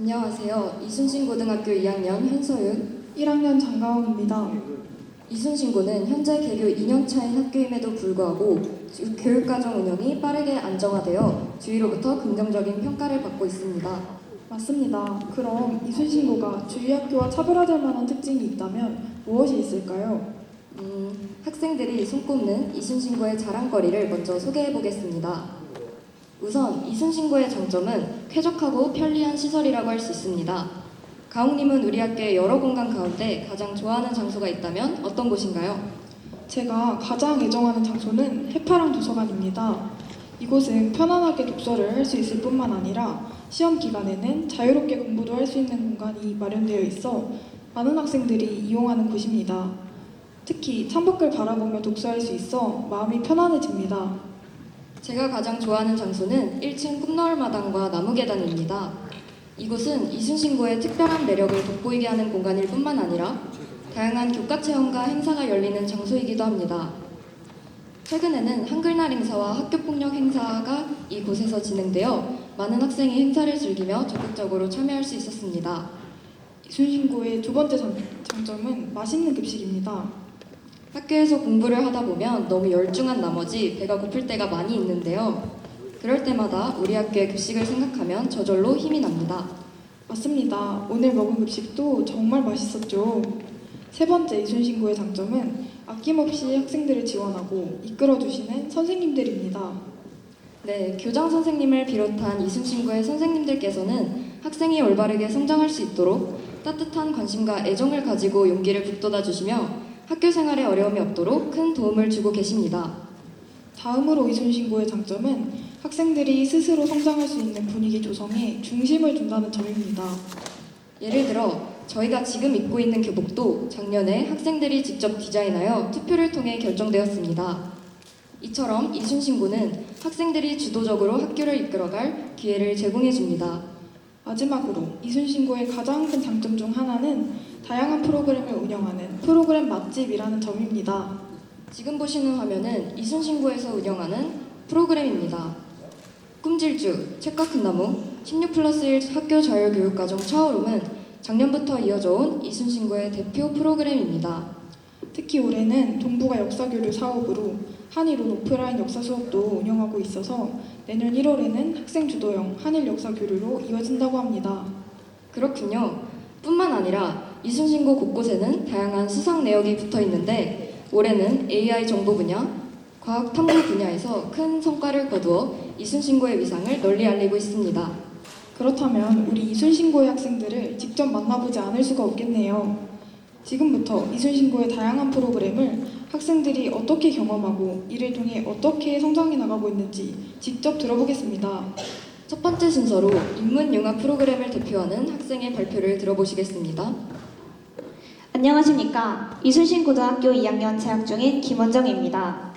안녕하세요. 이순신고등학교 2학년 현서윤. 1학년 장가옥입니다. 이순신고는 현재 개교 2년차인 학교임에도 불구하고 교육과정 운영이 빠르게 안정화되어 주위로부터 긍정적인 평가를 받고 있습니다. 맞습니다. 그럼 이순신고가 주위 학교와 차별화될 만한 특징이 있다면 무엇이 있을까요? 학생들이 손꼽는 이순신고의 자랑거리를 먼저 소개해 보겠습니다. 우선 이순신고의 장점은 쾌적하고 편리한 시설이라고 할 수 있습니다. 가옥님은 우리 학교의 여러 공간 가운데 가장 좋아하는 장소가 있다면 어떤 곳인가요? 제가 가장 애정하는 장소는 해파랑 도서관입니다. 이곳은 편안하게 독서를 할 수 있을 뿐만 아니라 시험 기간에는 자유롭게 공부도 할 수 있는 공간이 마련되어 있어 많은 학생들이 이용하는 곳입니다. 특히 창밖을 바라보며 독서할 수 있어 마음이 편안해집니다. 제가 가장 좋아하는 장소는 1층 꿈너울 마당과 나무 계단입니다. 이곳은 이순신고의 특별한 매력을 돋보이게 하는 공간일 뿐만 아니라 다양한 교과 체험과 행사가 열리는 장소이기도 합니다. 최근에는 한글날 행사와 학교폭력 행사가 이곳에서 진행되어 많은 학생이 행사를 즐기며 적극적으로 참여할 수 있었습니다. 이순신고의 두 번째 장점은 맛있는 급식입니다. 학교에서 공부를 하다 보면 너무 열중한 나머지 배가 고플 때가 많이 있는데요. 그럴 때마다 우리 학교의 급식을 생각하면 저절로 힘이 납니다. 맞습니다. 오늘 먹은 급식도 정말 맛있었죠. 세 번째 이순신고의 장점은 아낌없이 학생들을 지원하고 이끌어주시는 선생님들입니다. 네, 교장 선생님을 비롯한 이순신고의 선생님들께서는 학생이 올바르게 성장할 수 있도록 따뜻한 관심과 애정을 가지고 용기를 북돋아 주시며 학교 생활에 어려움이 없도록 큰 도움을 주고 계십니다. 다음으로 이순신고의 장점은 학생들이 스스로 성장할 수 있는 분위기 조성에 중심을 둔다는 점입니다. 예를 들어 저희가 지금 입고 있는 교복도 작년에 학생들이 직접 디자인하여 투표를 통해 결정되었습니다. 이처럼 이순신고는 학생들이 주도적으로 학교를 이끌어갈 기회를 제공해 줍니다. 마지막으로 이순신고의 가장 큰 장점 중 하나는 다양한 프로그램을 운영하는 프로그램 맛집이라는 점입니다. 지금 보시는 화면은 이순신고에서 운영하는 프로그램입니다. 꿈질주, 책과 큰 나무, 16+1 학교 자율교육과정 차오름은 작년부터 이어져온 이순신고의 대표 프로그램입니다. 특히 올해는 동부가 역사교류 사업으로 한일온 오프라인 역사 수업도 운영하고 있어서 내년 1월에는 학생 주도형 한일 역사 교류로 이어진다고 합니다. 그렇군요. 뿐만 아니라 이순신고 곳곳에는 다양한 수상 내역이 붙어 있는데 올해는 AI 정보 분야, 과학 탐구 분야에서 큰 성과를 거두어 이순신고의 위상을 널리 알리고 있습니다. 그렇다면 우리 이순신고의 학생들을 직접 만나보지 않을 수가 없겠네요. 지금부터 이순신고의 다양한 프로그램을 학생들이 어떻게 경험하고 이를 통해 어떻게 성장해 나가고 있는지 직접 들어보겠습니다. 첫 번째 순서로 인문융합 프로그램을 대표하는 학생의 발표를 들어보시겠습니다. 안녕하십니까. 이순신고등학교 2학년 재학 중인 김원정입니다.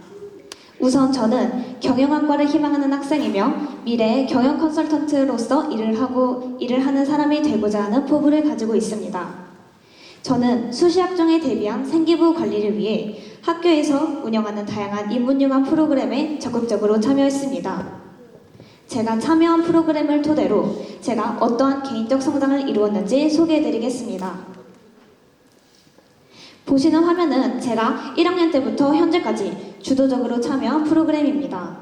우선 저는 경영학과를 희망하는 학생이며 미래의 경영 컨설턴트로서 일을 하는 사람이 되고자 하는 포부를 가지고 있습니다. 저는 수시학종에 대비한 생기부 관리를 위해 학교에서 운영하는 다양한 인문융합 프로그램에 적극적으로 참여했습니다. 제가 참여한 프로그램을 토대로 제가 어떠한 개인적 성장을 이루었는지 소개해드리겠습니다. 보시는 화면은 제가 1학년 때부터 현재까지 주도적으로 참여한 프로그램입니다.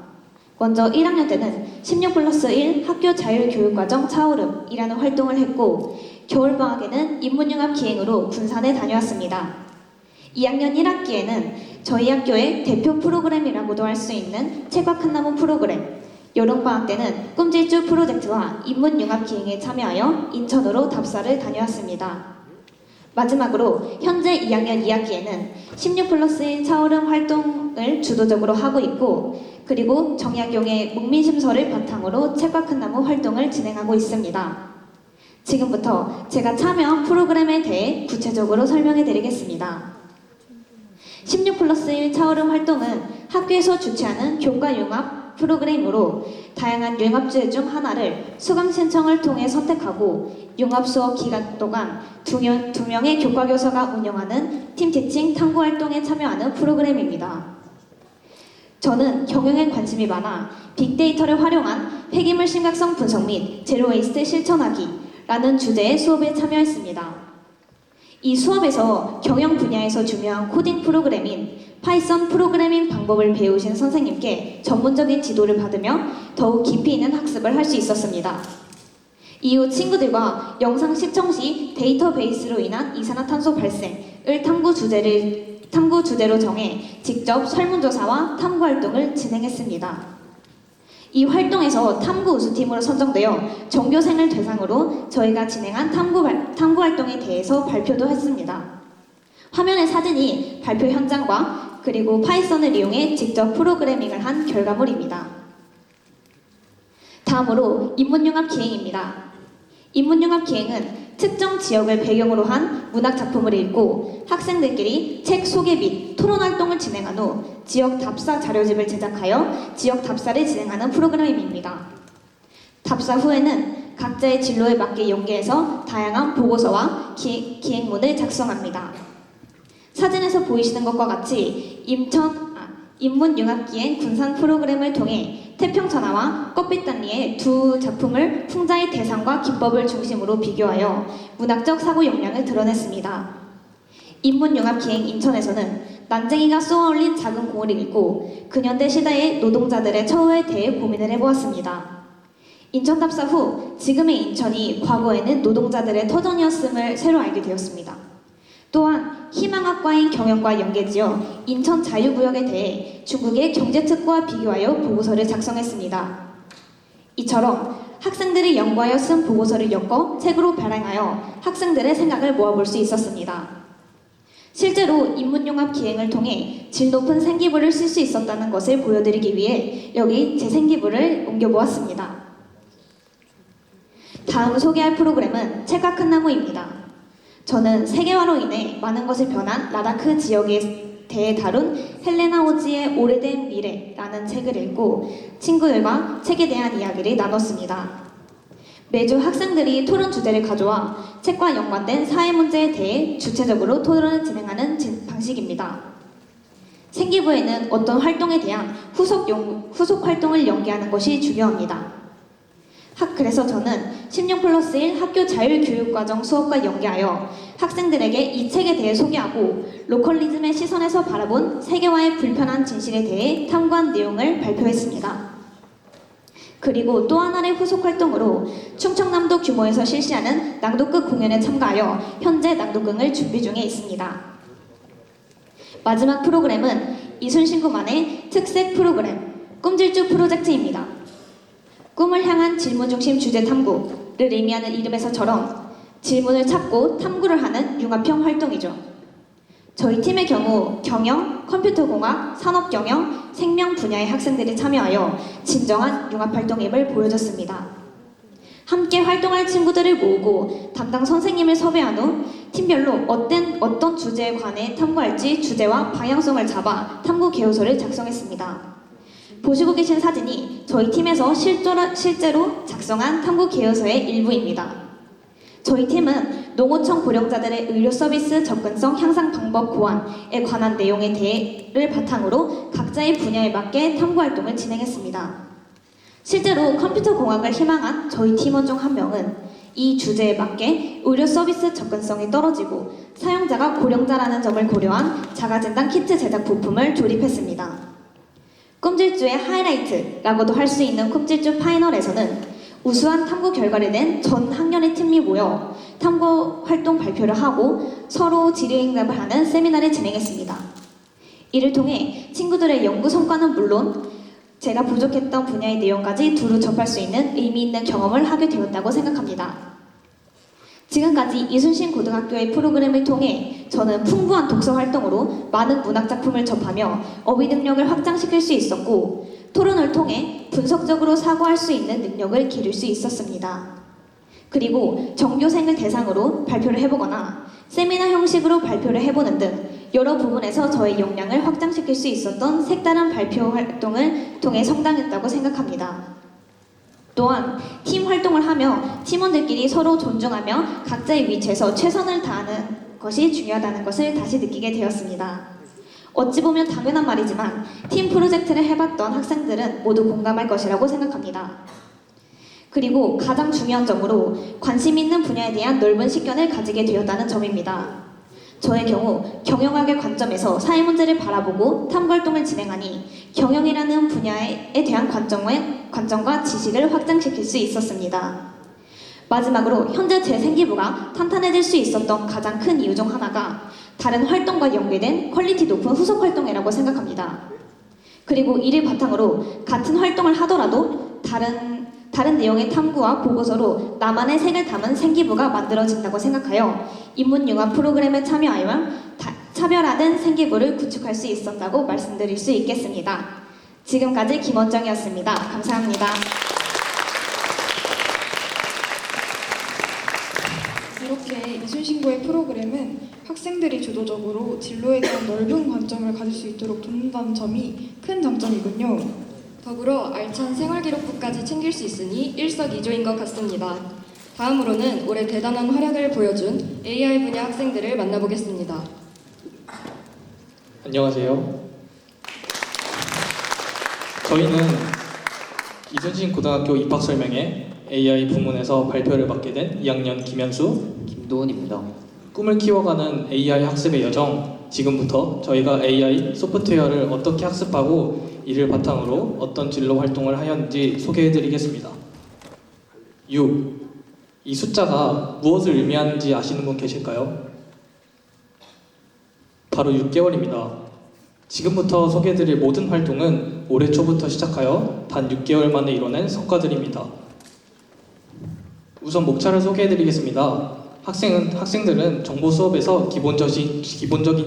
먼저 1학년 때는 16+1 학교 자율교육과정 차오름이라는 활동을 했고 겨울방학에는 인문융합 기행으로 군산에 다녀왔습니다. 2학년 1학기에는 저희 학교의 대표 프로그램이라고도 할 수 있는 책과 큰 나무 프로그램, 여름방학 때는 꿈질주 프로젝트와 인문융합 기행에 참여하여 인천으로 답사를 다녀왔습니다. 마지막으로 현재 2학년 2학기에는 16+1 차오름 활동을 주도적으로 하고 있고 그리고 정약용의 목민심서를 바탕으로 책과 큰 나무 활동을 진행하고 있습니다. 지금부터 제가 참여한 프로그램에 대해 구체적으로 설명해 드리겠습니다. 16+1 차오름 활동은 학교에서 주최하는 교과융합 프로그램으로 다양한 융합주제 중 하나를 수강 신청을 통해 선택하고 융합 수업 기간 동안 두 명의 교과교사가 운영하는 팀티칭 탐구 활동에 참여하는 프로그램입니다. 저는 경영에 관심이 많아 빅데이터를 활용한 폐기물 심각성 분석 및 제로웨이스트 실천하기 라는 주제의 수업에 참여했습니다. 이 수업에서 경영 분야에서 중요한 코딩 프로그램인 파이썬 프로그래밍 방법을 배우신 선생님께 전문적인 지도를 받으며 더욱 깊이 있는 학습을 할 수 있었습니다. 이후 친구들과 영상 시청 시 데이터베이스로 인한 이산화탄소 발생을 탐구 주제로 정해 직접 설문조사와 탐구 활동을 진행했습니다. 이 활동에서 탐구 우수팀으로 선정되어 전교생을 대상으로 저희가 진행한 탐구 활동에 대해서 발표도 했습니다. 화면의 사진이 발표 현장과 그리고 파이썬을 이용해 직접 프로그래밍을 한 결과물입니다. 다음으로 인문융합 기행입니다. 인문융합 기행은 특정 지역을 배경으로 한 문학 작품을 읽고 학생들끼리 책 소개 및 토론 활동을 진행한 후 지역 답사 자료집을 제작하여 지역 답사를 진행하는 프로그램입니다. 답사 후에는 각자의 진로에 맞게 연계해서 다양한 보고서와 기행문을 작성합니다. 사진에서 보이시는 것과 같이 인문융합기행 군산 프로그램을 통해 태평천하와 껍빛단리의 두 작품을 풍자의 대상과 기법을 중심으로 비교하여 문학적 사고 역량을 드러냈습니다. 인문융합기행 인천에서는 난쟁이가 쏘아올린 작은 공을 읽고 근현대 시대의 노동자들의 처우에 대해 고민을 해보았습니다. 인천 답사 후 지금의 인천이 과거에는 노동자들의 터전이었음을 새로 알게 되었습니다. 또한 희망학과인 경영과 연계지어 인천 자유구역에 대해 중국의 경제특구와 비교하여 보고서를 작성했습니다. 이처럼 학생들이 연구하여 쓴 보고서를 엮어 책으로 발행하여 학생들의 생각을 모아볼 수 있었습니다. 실제로 인문융합 기행을 통해 질 높은 생기부를 쓸 수 있었다는 것을 보여드리기 위해 여기 제 생기부를 옮겨보았습니다. 다음 소개할 프로그램은 책과 큰 나무입니다. 저는 세계화로 인해 많은 것이 변한 라다크 지역에 대해 다룬 헬레나 오지의 오래된 미래라는 책을 읽고 친구들과 책에 대한 이야기를 나눴습니다. 매주 학생들이 토론 주제를 가져와 책과 연관된 사회 문제에 대해 주체적으로 토론을 진행하는 방식입니다. 생기부에는 어떤 활동에 대한 후속 활동을 연계하는 것이 중요합니다. 그래서 저는 16+1 학교 자율교육과정 수업과 연계하여 학생들에게 이 책에 대해 소개하고 로컬리즘의 시선에서 바라본 세계화의 불편한 진실에 대해 탐구한 내용을 발표했습니다. 그리고 또 하나의 후속 활동으로 충청남도 규모에서 실시하는 낭독극 공연에 참가하여 현재 낭독극을 준비 중에 있습니다. 마지막 프로그램은 이순신구만의 특색 프로그램 꿈질주 프로젝트입니다. 꿈을 향한 질문 중심 주제 탐구를 의미하는 이름에서처럼 질문을 찾고 탐구를 하는 융합형 활동이죠. 저희 팀의 경우 경영, 컴퓨터공학, 산업경영, 생명 분야의 학생들이 참여하여 진정한 융합활동임을 보여줬습니다. 함께 활동할 친구들을 모으고 담당 선생님을 섭외한 후 팀별로 어떤 주제에 관해 탐구할지 주제와 방향성을 잡아 탐구 개요서를 작성했습니다. 보시고 계신 사진이 저희 팀에서 실제로 작성한 탐구 개요서의 일부입니다. 저희 팀은 농어촌 고령자들의 의료 서비스 접근성 향상 방법 고안에 관한 내용에 대해를 바탕으로 각자의 분야에 맞게 탐구 활동을 진행했습니다. 실제로 컴퓨터 공학을 희망한 저희 팀원 중 한 명은 이 주제에 맞게 의료 서비스 접근성이 떨어지고 사용자가 고령자라는 점을 고려한 자가진단 키트 제작 부품을 조립했습니다. 꿈질주의 하이라이트라고도 할 수 있는 꿈질주 파이널에서는 우수한 탐구 결과를 낸 전 학년의 팀이 모여 탐구 활동 발표를 하고 서로 질의응답을 하는 세미나를 진행했습니다. 이를 통해 친구들의 연구 성과는 물론 제가 부족했던 분야의 내용까지 두루 접할 수 있는 의미 있는 경험을 하게 되었다고 생각합니다. 지금까지 이순신 고등학교의 프로그램을 통해 저는 풍부한 독서 활동으로 많은 문학 작품을 접하며 어휘 능력을 확장시킬 수 있었고 토론을 통해 분석적으로 사고할 수 있는 능력을 기를 수 있었습니다. 그리고 전교생을 대상으로 발표를 해보거나 세미나 형식으로 발표를 해보는 등 여러 부분에서 저의 역량을 확장시킬 수 있었던 색다른 발표 활동을 통해 성장했다고 생각합니다. 또한 팀 활동을 하며 팀원들끼리 서로 존중하며 각자의 위치에서 최선을 다하는 것이 중요하다는 것을 다시 느끼게 되었습니다. 어찌 보면 당연한 말이지만 팀 프로젝트를 해봤던 학생들은 모두 공감할 것이라고 생각합니다. 그리고 가장 중요한 점으로 관심 있는 분야에 대한 넓은 식견을 가지게 되었다는 점입니다. 저의 경우 경영학의 관점에서 사회 문제를 바라보고 탐구활동을 진행하니 경영이라는 분야에 대한 관점과 지식을 확장시킬 수 있었습니다. 마지막으로 현재 제 생기부가 탄탄해질 수 있었던 가장 큰 이유 중 하나가 다른 활동과 연계된 퀄리티 높은 후속 활동이라고 생각합니다. 그리고 이를 바탕으로 같은 활동을 하더라도 다른 내용의 탐구와 보고서로 나만의 색을 담은 생기부가 만들어진다고 생각하여 인문융합 프로그램에 참여하여 차별화된 생기부를 구축할 수 있었다고 말씀드릴 수 있겠습니다. 지금까지 김원정이었습니다. 감사합니다. 이렇게 이순신고의 프로그램은 학생들이 주도적으로 진로에 대한 넓은 관점을 가질 수 있도록 돕는다는 점이 큰 장점이군요. 더불어 알찬 생활기록부까지 챙길 수 있으니 일석이조인 것 같습니다. 다음으로는 올해 대단한 활약을 보여준 AI 분야 학생들을 만나보겠습니다. 안녕하세요. 저희는 이순신 고등학교 입학 설명회 AI 부문에서 발표를 맡게 된 2학년 김현수, 김도훈입니다. 꿈을 키워가는 AI 학습의 여정, 지금부터 저희가 AI 소프트웨어를 어떻게 학습하고 이를 바탕으로 어떤 진로 활동을 하였는지 소개해드리겠습니다. 6. 이 숫자가 무엇을 의미하는지 아시는 분 계실까요? 바로 6개월입니다. 지금부터 소개해드릴 모든 활동은 올해 초부터 시작하여 단 6개월 만에 이뤄낸 성과들입니다. 우선 목차를 소개해드리겠습니다. 학생들은 정보 수업에서 기본적인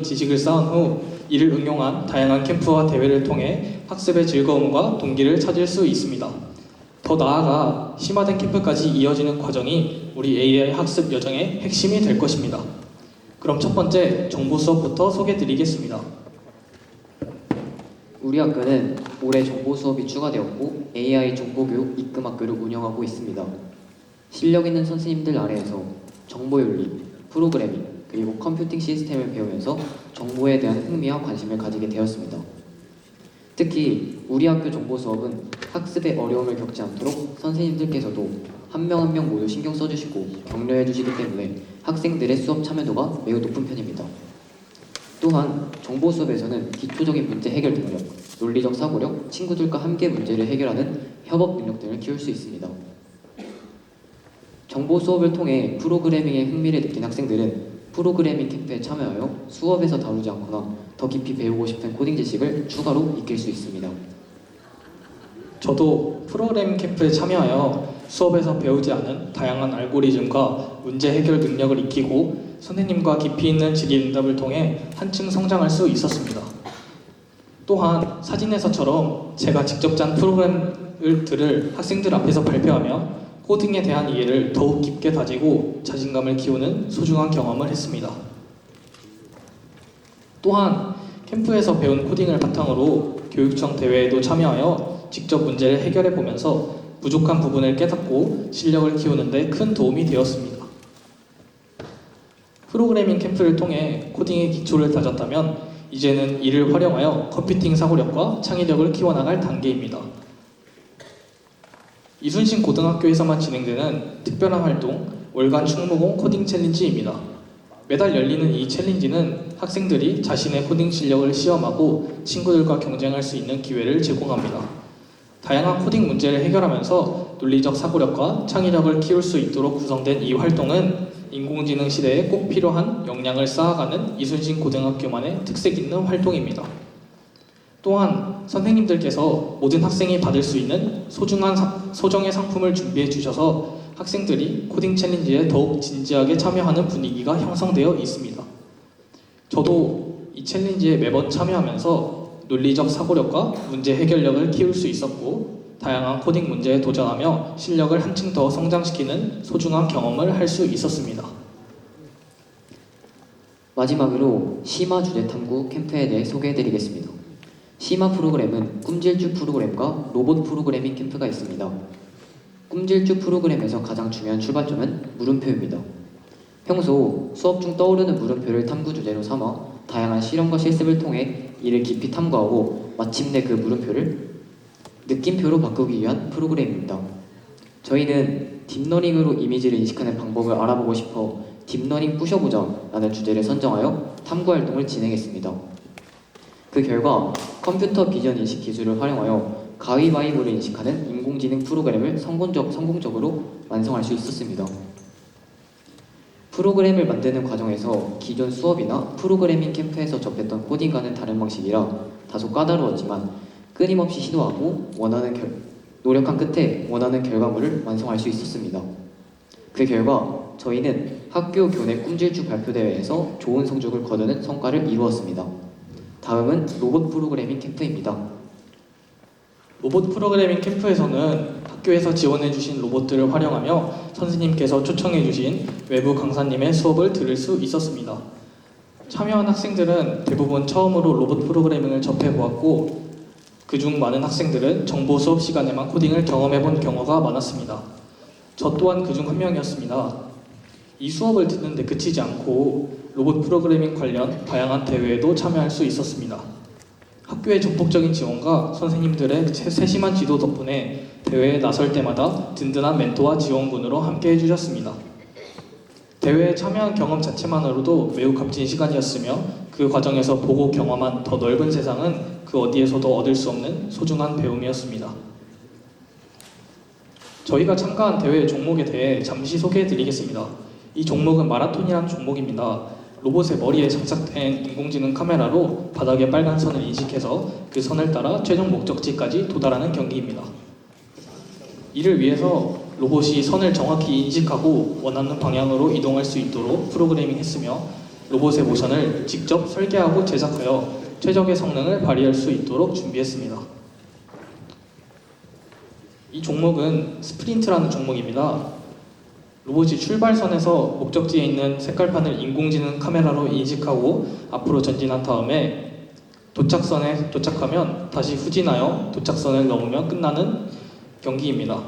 지식을 쌓은 후 이를 응용한 다양한 캠프와 대회를 통해 학습의 즐거움과 동기를 찾을 수 있습니다. 더 나아가 심화된 캠프까지 이어지는 과정이 우리 AI 학습 여정의 핵심이 될 것입니다. 그럼 첫 번째 정보 수업부터 소개해드리겠습니다. 우리 학교는 올해 정보 수업이 추가되었고 AI 정보교육 입금학교를 운영하고 있습니다. 실력 있는 선생님들 아래에서 정보윤리, 프로그래밍, 그리고 컴퓨팅 시스템을 배우면서 정보에 대한 흥미와 관심을 가지게 되었습니다. 특히 우리 학교 정보 수업은 학습에 어려움을 겪지 않도록 선생님들께서도 한 명 한 명 모두 신경 써주시고 격려해 주시기 때문에 학생들의 수업 참여도가 매우 높은 편입니다. 또한 정보 수업에서는 기초적인 문제 해결 능력, 논리적 사고력, 친구들과 함께 문제를 해결하는 협업 능력 등을 키울 수 있습니다. 정보 수업을 통해 프로그래밍에 흥미를 느낀 학생들은 프로그래밍 캠프에 참여하여 수업에서 다루지 않거나 더 깊이 배우고 싶은 코딩 지식을 추가로 익힐 수 있습니다. 저도 프로그래밍 캠프에 참여하여 수업에서 배우지 않은 다양한 알고리즘과 문제 해결 능력을 익히고 선생님과 깊이 있는 질의응답을 통해 한층 성장할 수 있었습니다. 또한 사진에서처럼 제가 직접 짠 프로그램들을 학생들 앞에서 발표하며 코딩에 대한 이해를 더욱 깊게 다지고 자신감을 키우는 소중한 경험을 했습니다. 또한 캠프에서 배운 코딩을 바탕으로 교육청 대회에도 참여하여 직접 문제를 해결해 보면서 부족한 부분을 깨닫고 실력을 키우는 데 큰 도움이 되었습니다. 프로그래밍 캠프를 통해 코딩의 기초를 다졌다면 이제는 이를 활용하여 컴퓨팅 사고력과 창의력을 키워나갈 단계입니다. 이순신 고등학교에서만 진행되는 특별한 활동 월간 충무공 코딩 챌린지입니다. 매달 열리는 이 챌린지는 학생들이 자신의 코딩 실력을 시험하고 친구들과 경쟁할 수 있는 기회를 제공합니다. 다양한 코딩 문제를 해결하면서 논리적 사고력과 창의력을 키울 수 있도록 구성된 이 활동은 인공지능 시대에 꼭 필요한 역량을 쌓아가는 이순신 고등학교만의 특색 있는 활동입니다. 또한 선생님들께서 모든 학생이 받을 수 있는 소정의 상품을 준비해 주셔서 학생들이 코딩 챌린지에 더욱 진지하게 참여하는 분위기가 형성되어 있습니다. 저도 이 챌린지에 매번 참여하면서 논리적 사고력과 문제 해결력을 키울 수 있었고 다양한 코딩 문제에 도전하며 실력을 한층 더 성장시키는 소중한 경험을 할 수 있었습니다. 마지막으로 심화 주제 탐구 캠프에 대해 소개해드리겠습니다. 심화 프로그램은 꿈질주 프로그램과 로봇 프로그래밍 캠프가 있습니다. 꿈질주 프로그램에서 가장 중요한 출발점은 물음표입니다. 평소 수업 중 떠오르는 물음표를 탐구 주제로 삼아 다양한 실험과 실습을 통해 이를 깊이 탐구하고 마침내 그 물음표를 느낌표로 바꾸기 위한 프로그램입니다. 저희는 딥러닝으로 이미지를 인식하는 방법을 알아보고 싶어 딥러닝 부셔보자 라는 주제를 선정하여 탐구 활동을 진행했습니다. 그 결과 컴퓨터 비전 인식 기술을 활용하여 가위바위보를 인식하는 인공지능 프로그램을 성공적으로 완성할 수 있었습니다. 프로그램을 만드는 과정에서 기존 수업이나 프로그래밍 캠프에서 접했던 코딩과는 다른 방식이라 다소 까다로웠지만 끊임없이 시도하고 노력한 끝에 원하는 결과물을 완성할 수 있었습니다. 그 결과 저희는 학교 교내 꿈질주 발표대회에서 좋은 성적을 거두는 성과를 이루었습니다. 다음은 로봇 프로그래밍 캠프입니다. 로봇 프로그래밍 캠프에서는 학교에서 지원해주신 로봇들을 활용하며 선생님께서 초청해주신 외부 강사님의 수업을 들을 수 있었습니다. 참여한 학생들은 대부분 처음으로 로봇 프로그래밍을 접해보았고 그중 많은 학생들은 정보 수업 시간에만 코딩을 경험해본 경우가 많았습니다. 저 또한 그중 한 명이었습니다. 이 수업을 듣는데 그치지 않고 로봇 프로그래밍 관련 다양한 대회에도 참여할 수 있었습니다. 학교의 적극적인 지원과 선생님들의 세심한 지도 덕분에 대회에 나설 때마다 든든한 멘토와 지원군으로 함께 해주셨습니다. 대회에 참여한 경험 자체만으로도 매우 값진 시간이었으며 그 과정에서 보고 경험한 더 넓은 세상은 그 어디에서도 얻을 수 없는 소중한 배움이었습니다. 저희가 참가한 대회 종목에 대해 잠시 소개해드리겠습니다. 이 종목은 마라톤이라는 종목입니다. 로봇의 머리에 장착된 인공지능 카메라로 바닥에 빨간 선을 인식해서 그 선을 따라 최종 목적지까지 도달하는 경기입니다. 이를 위해서 로봇이 선을 정확히 인식하고 원하는 방향으로 이동할 수 있도록 프로그래밍했으며 로봇의 모션을 직접 설계하고 제작하여 최적의 성능을 발휘할 수 있도록 준비했습니다. 이 종목은 스프린트라는 종목입니다. 로봇이 출발선에서 목적지에 있는 색깔판을 인공지능 카메라로 인식하고 앞으로 전진한 다음에 도착선에 도착하면 다시 후진하여 도착선을 넘으면 끝나는 경기입니다.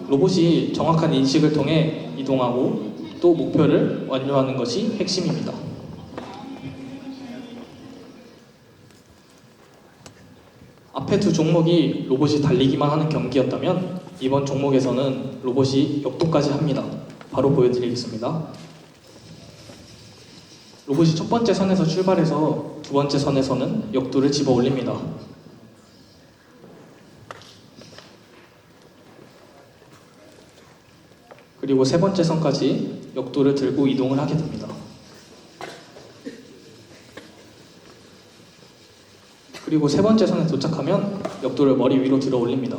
로봇이 정확한 인식을 통해 이동하고 또 목표를 완료하는 것이 핵심입니다. 앞에 두 종목이 로봇이 달리기만 하는 경기였다면 이번 종목에서는 로봇이 역도까지 합니다. 바로 보여드리겠습니다. 로봇이 첫 번째 선에서 출발해서 두 번째 선에서는 역도를 집어 올립니다. 그리고 세 번째 선까지 역도를 들고 이동을 하게 됩니다. 그리고 세 번째 선에 도착하면 역도를 머리 위로 들어 올립니다.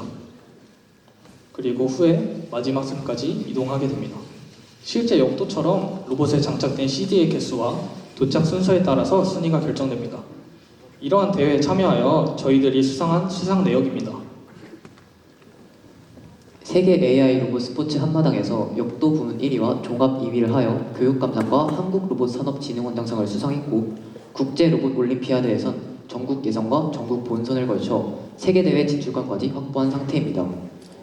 그리고 후에 마지막 선까지 이동하게 됩니다. 실제 역도처럼 로봇에 장착된 CD의 개수와 도착 순서에 따라서 순위가 결정됩니다. 이러한 대회에 참여하여 저희들이 수상한 수상 내역입니다. 세계 AI 로봇 스포츠 한마당에서 역도 부문 1위와 종합 2위를 하여 교육감상과 한국로봇산업진흥원장상을 수상했고 국제 로봇 올림피아드에선 전국 예선과 전국 본선을 걸쳐 세계대회 진출권까지 확보한 상태입니다.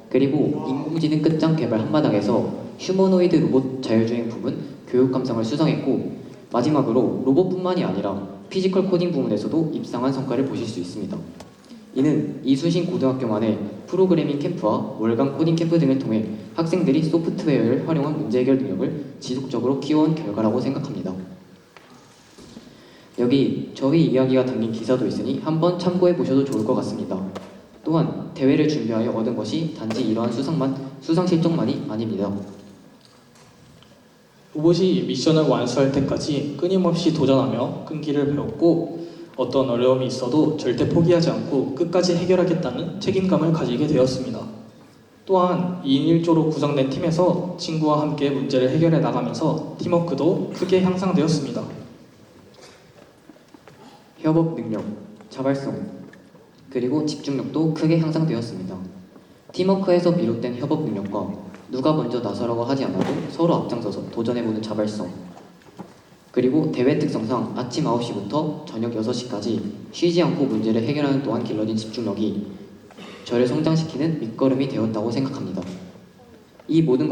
그리고 인공지능 끝장 개발 한마당에서 휴머노이드 로봇 자율주행 부문 교육감상을 수상했고 마지막으로 로봇뿐만이 아니라 피지컬 코딩 부문에서도 입상한 성과를 보실 수 있습니다. 이는 이수신 고등학교만의 프로그래밍 캠프와 월간 코딩 캠프 등을 통해 학생들이 소프트웨어를 활용한 문제 해결 능력을 지속적으로 키워온 결과라고 생각합니다. 여기 저희 이야기가 담긴 기사도 있으니 한번 참고해 보셔도 좋을 것 같습니다. 또한 대회를 준비하여 얻은 것이 단지 이러한 수상 실적만이 아닙니다. 로봇이 미션을 완수할 때까지 끊임없이 도전하며 끈기를 배웠고 어떤 어려움이 있어도 절대 포기하지 않고 끝까지 해결하겠다는 책임감을 가지게 되었습니다. 또한 2인 1조로 구성된 팀에서 친구와 함께 문제를 해결해 나가면서 팀워크도 크게 향상되었습니다. 협업 능력, 자발성, 그리고 집중력도 크게 향상되었습니다. 팀워크에서 비롯된 협업 능력과 누가 먼저 나서라고 하지 않아도 서로 앞장서서 도전해보는 자발성, 그리고 대회 특성상 아침 9시부터 저녁 6시까지 쉬지 않고 문제를 해결하는 동안 길러진 집중력이 저를 성장시키는 밑거름이 되었다고 생각합니다. 이 모든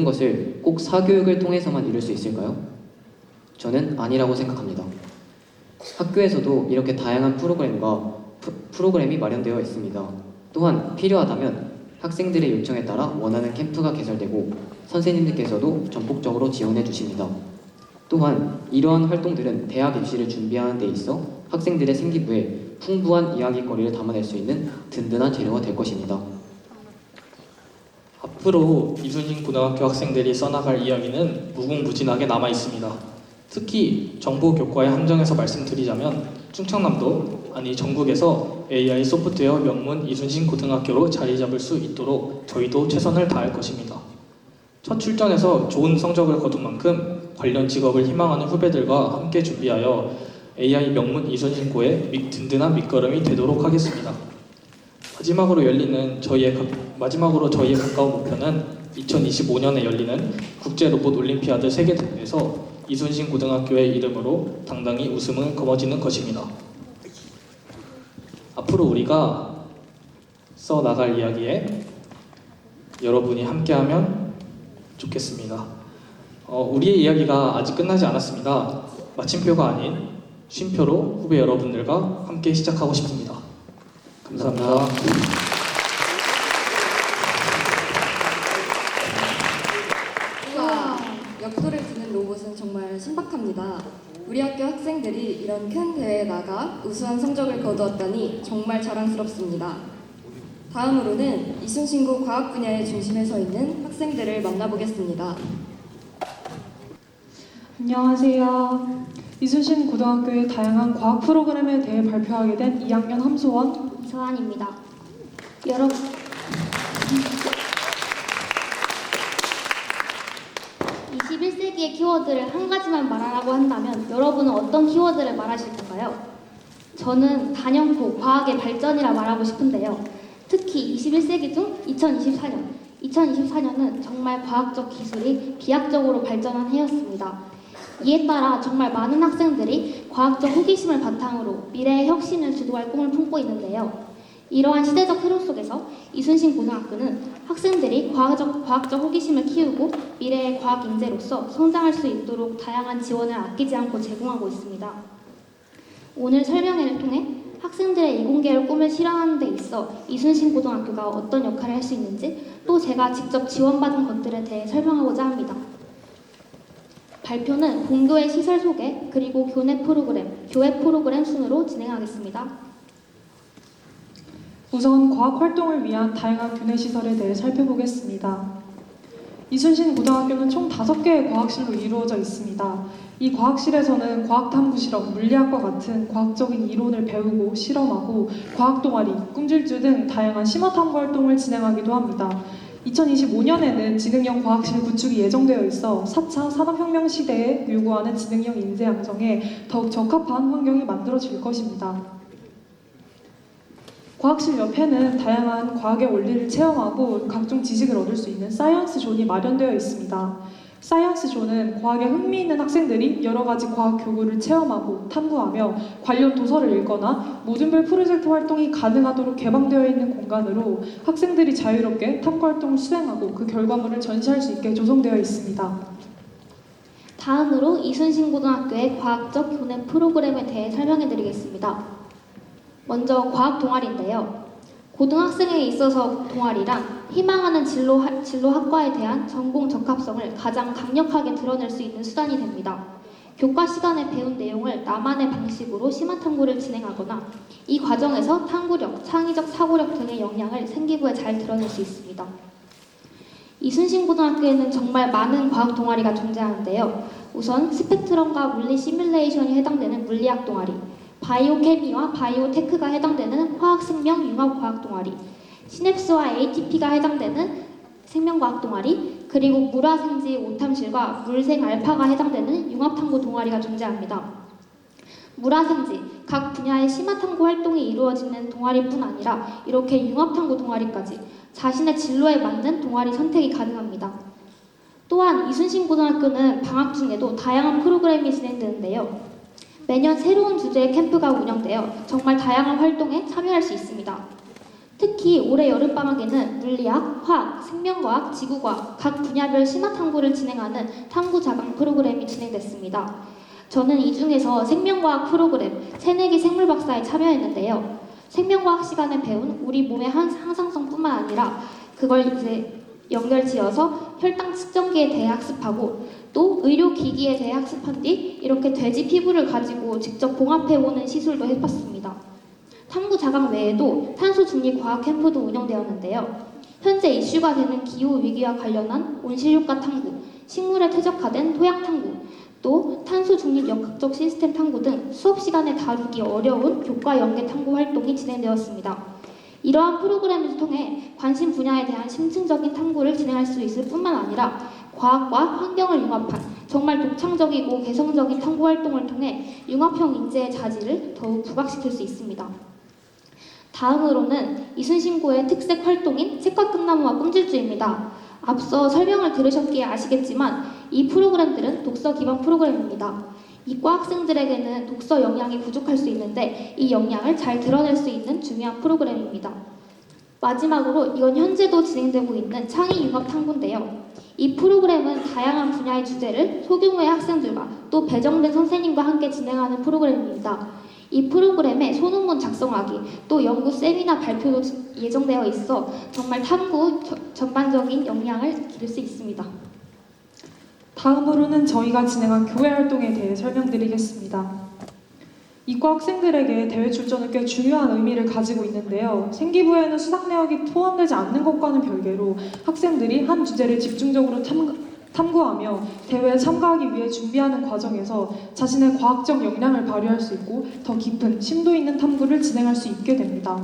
것을 꼭 사교육을 통해서만 이룰 수 있을까요? 저는 아니라고 생각합니다. 학교에서도 이렇게 다양한 프로그램이 마련되어 있습니다. 또한 필요하다면 학생들의 요청에 따라 원하는 캠프가 개설되고 선생님들께서도 전폭적으로 지원해 주십니다. 또한 이러한 활동들은 대학 입시를 준비하는 데 있어 학생들의 생기부에 풍부한 이야기거리를 담아낼 수 있는 든든한 재료가 될 것입니다. 앞으로 이순신 고등학교 학생들이 써나갈 이야기는 무궁무진하게 남아 있습니다. 특히 정보 교과의 한정에서 말씀드리자면 충청남도 아니 전국에서 AI 소프트웨어 명문 이순신 고등학교로 자리 잡을 수 있도록 저희도 최선을 다할 것입니다. 첫 출전에서 좋은 성적을 거둔 만큼 관련 직업을 희망하는 후배들과 함께 준비하여 AI 명문 이순신고의 든든한 밑거름이 되도록 하겠습니다. 마지막으로 저희의 가까운 목표는 2025년에 열리는 국제 로봇 올림피아드 세계 대회에서 이순신 고등학교의 이름으로 당당히 우승을 거머쥐는 것입니다. 앞으로 우리가 써나갈 이야기에 여러분이 함께하면 좋겠습니다. 우리의 이야기가 아직 끝나지 않았습니다. 마침표가 아닌 쉼표로 후배 여러분들과 함께 시작하고 싶습니다. 감사합니다. 우와, 역도를 드는 로봇은 정말 신박합니다. 우리 학교 학생들이 이런 큰 대회에 나가 우수한 성적을 거두었다니 정말 자랑스럽습니다. 다음으로는 이순신고 과학 분야의 중심에 서 있는 학생들을 만나보겠습니다. 안녕하세요. 이순신 고등학교의 다양한 과학 프로그램에 대해 발표하게 된 2학년 함소원 이서한입니다. 여러분, 21세기의 키워드를 한 가지만 말하라고 한다면 여러분은 어떤 키워드를 말하실 건가요? 저는 단연코 과학의 발전이라 말하고 싶은데요. 특히 21세기 중 2024년은 정말 과학적 기술이 비약적으로 발전한 해였습니다. 이에 따라 정말 많은 학생들이 과학적 호기심을 바탕으로 미래의 혁신을 주도할 꿈을 품고 있는데요. 이러한 시대적 흐름 속에서 이순신 고등학교는 학생들이 과학적 호기심을 키우고 미래의 과학 인재로서 성장할 수 있도록 다양한 지원을 아끼지 않고 제공하고 있습니다. 오늘 설명회를 통해 학생들의 이공계열 꿈을 실현하는 데 있어 이순신 고등학교가 어떤 역할을 할 수 있는지 또 제가 직접 지원받은 것들에 대해 설명하고자 합니다. 발표는 본교의 시설 소개 그리고 교내 프로그램 순으로 진행하겠습니다. 우선 과학 활동을 위한 다양한 교내 시설에 대해 살펴보겠습니다. 이순신 고등학교는 총 5개의 과학실로 이루어져 있습니다. 이 과학실에서는 과학탐구 실험, 물리학과 같은 과학적인 이론을 배우고 실험하고 과학 동아리, 꿈질주 등 다양한 심화 탐구 활동을 진행하기도 합니다. 2025년에는 지능형 과학실 구축이 예정되어 있어 4차 산업혁명 시대에 요구하는 지능형 인재 양성에 더욱 적합한 환경이 만들어질 것입니다. 과학실 옆에는 다양한 과학의 원리를 체험하고 각종 지식을 얻을 수 있는 사이언스 존이 마련되어 있습니다. 사이언스 존은 과학에 흥미있는 학생들이 여러 가지 과학 교구를 체험하고 탐구하며 관련 도서를 읽거나 모든별 프로젝트 활동이 가능하도록 개방되어 있는 공간으로 학생들이 자유롭게 탐구 활동을 수행하고 그 결과물을 전시할 수 있게 조성되어 있습니다. 다음으로 이순신 고등학교의 과학적 교내 프로그램에 대해 설명해 드리겠습니다. 먼저 과학 동아리인데요. 고등학생에 있어서 동아리란 희망하는 진로 학과에 대한 전공 적합성을 가장 강력하게 드러낼 수 있는 수단이 됩니다. 교과 시간에 배운 내용을 나만의 방식으로 심화 탐구를 진행하거나 이 과정에서 탐구력, 창의적 사고력 등의 역량을 생기부에 잘 드러낼 수 있습니다. 이순신 고등학교에는 정말 많은 과학 동아리가 존재하는데요. 우선 스펙트럼과 물리 시뮬레이션이 해당되는 물리학 동아리, 바이오케미와 바이오테크가 해당되는 화학생명 융합과학 동아리, 시냅스와 ATP가 해당되는 생명과학 동아리, 그리고 물화생지 오탐실과 물생알파가 해당되는 융합탐구 동아리가 존재합니다. 물화생지, 각 분야의 심화탐구 활동이 이루어지는 동아리뿐 아니라 이렇게 융합탐구 동아리까지 자신의 진로에 맞는 동아리 선택이 가능합니다. 또한 이순신 고등학교는 방학 중에도 다양한 프로그램이 진행되는데요. 매년 새로운 주제의 캠프가 운영되어 정말 다양한 활동에 참여할 수 있습니다. 특히 올해 여름방학에는 물리학, 화학, 생명과학, 지구과학 각 분야별 심화 탐구를 진행하는 탐구 자강 프로그램이 진행됐습니다. 저는 이 중에서 생명과학 프로그램 새내기 생물박사에 참여했는데요. 생명과학 시간에 배운 우리 몸의 항상성뿐만 아니라 그걸 이제 연결지어서 혈당 측정기에 대해 학습하고 또 의료기기에 대해 학습한 뒤 이렇게 돼지 피부를 가지고 직접 봉합해보는 시술도 해봤습니다. 탐구 자강 외에도 탄소 중립 과학 캠프도 운영되었는데요. 현재 이슈가 되는 기후 위기와 관련한 온실효과 탐구, 식물에 퇴적화된 토양 탐구, 또 탄소 중립 역학적 시스템 탐구 등 수업 시간에 다루기 어려운 교과 연계 탐구 활동이 진행되었습니다. 이러한 프로그램을 통해 관심 분야에 대한 심층적인 탐구를 진행할 수 있을 뿐만 아니라 과학과 환경을 융합한 정말 독창적이고 개성적인 탐구 활동을 통해 융합형 인재의 자질을 더욱 부각시킬 수 있습니다. 다음으로는 이순신고의 특색 활동인 책과 끝나무와 꿈질주입니다. 앞서 설명을 들으셨기에 아시겠지만 이 프로그램들은 독서 기반 프로그램입니다. 이과 학생들에게는 독서 역량이 부족할 수 있는데 이 역량을 잘 드러낼 수 있는 중요한 프로그램입니다. 마지막으로 이건 현재도 진행되고 있는 창의융합 탐구인데요. 이 프로그램은 다양한 분야의 주제를 소규모의 학생들과 또 배정된 선생님과 함께 진행하는 프로그램입니다. 이 프로그램에 소논문 작성하기, 또 연구 세미나 발표도 예정되어 있어 정말 탐구 전반적인 역량을 기를 수 있습니다. 다음으로는 저희가 진행한 교회 활동에 대해 설명드리겠습니다. 이과 학생들에게 대회 출전은 꽤 중요한 의미를 가지고 있는데요. 생기부에는 수상 내역이 포함되지 않는 것과는 별개로 학생들이 한 주제를 집중적으로 탐구하며 대회에 참가하기 위해 준비하는 과정에서 자신의 과학적 역량을 발휘할 수 있고 더 깊은 심도 있는 탐구를 진행할 수 있게 됩니다.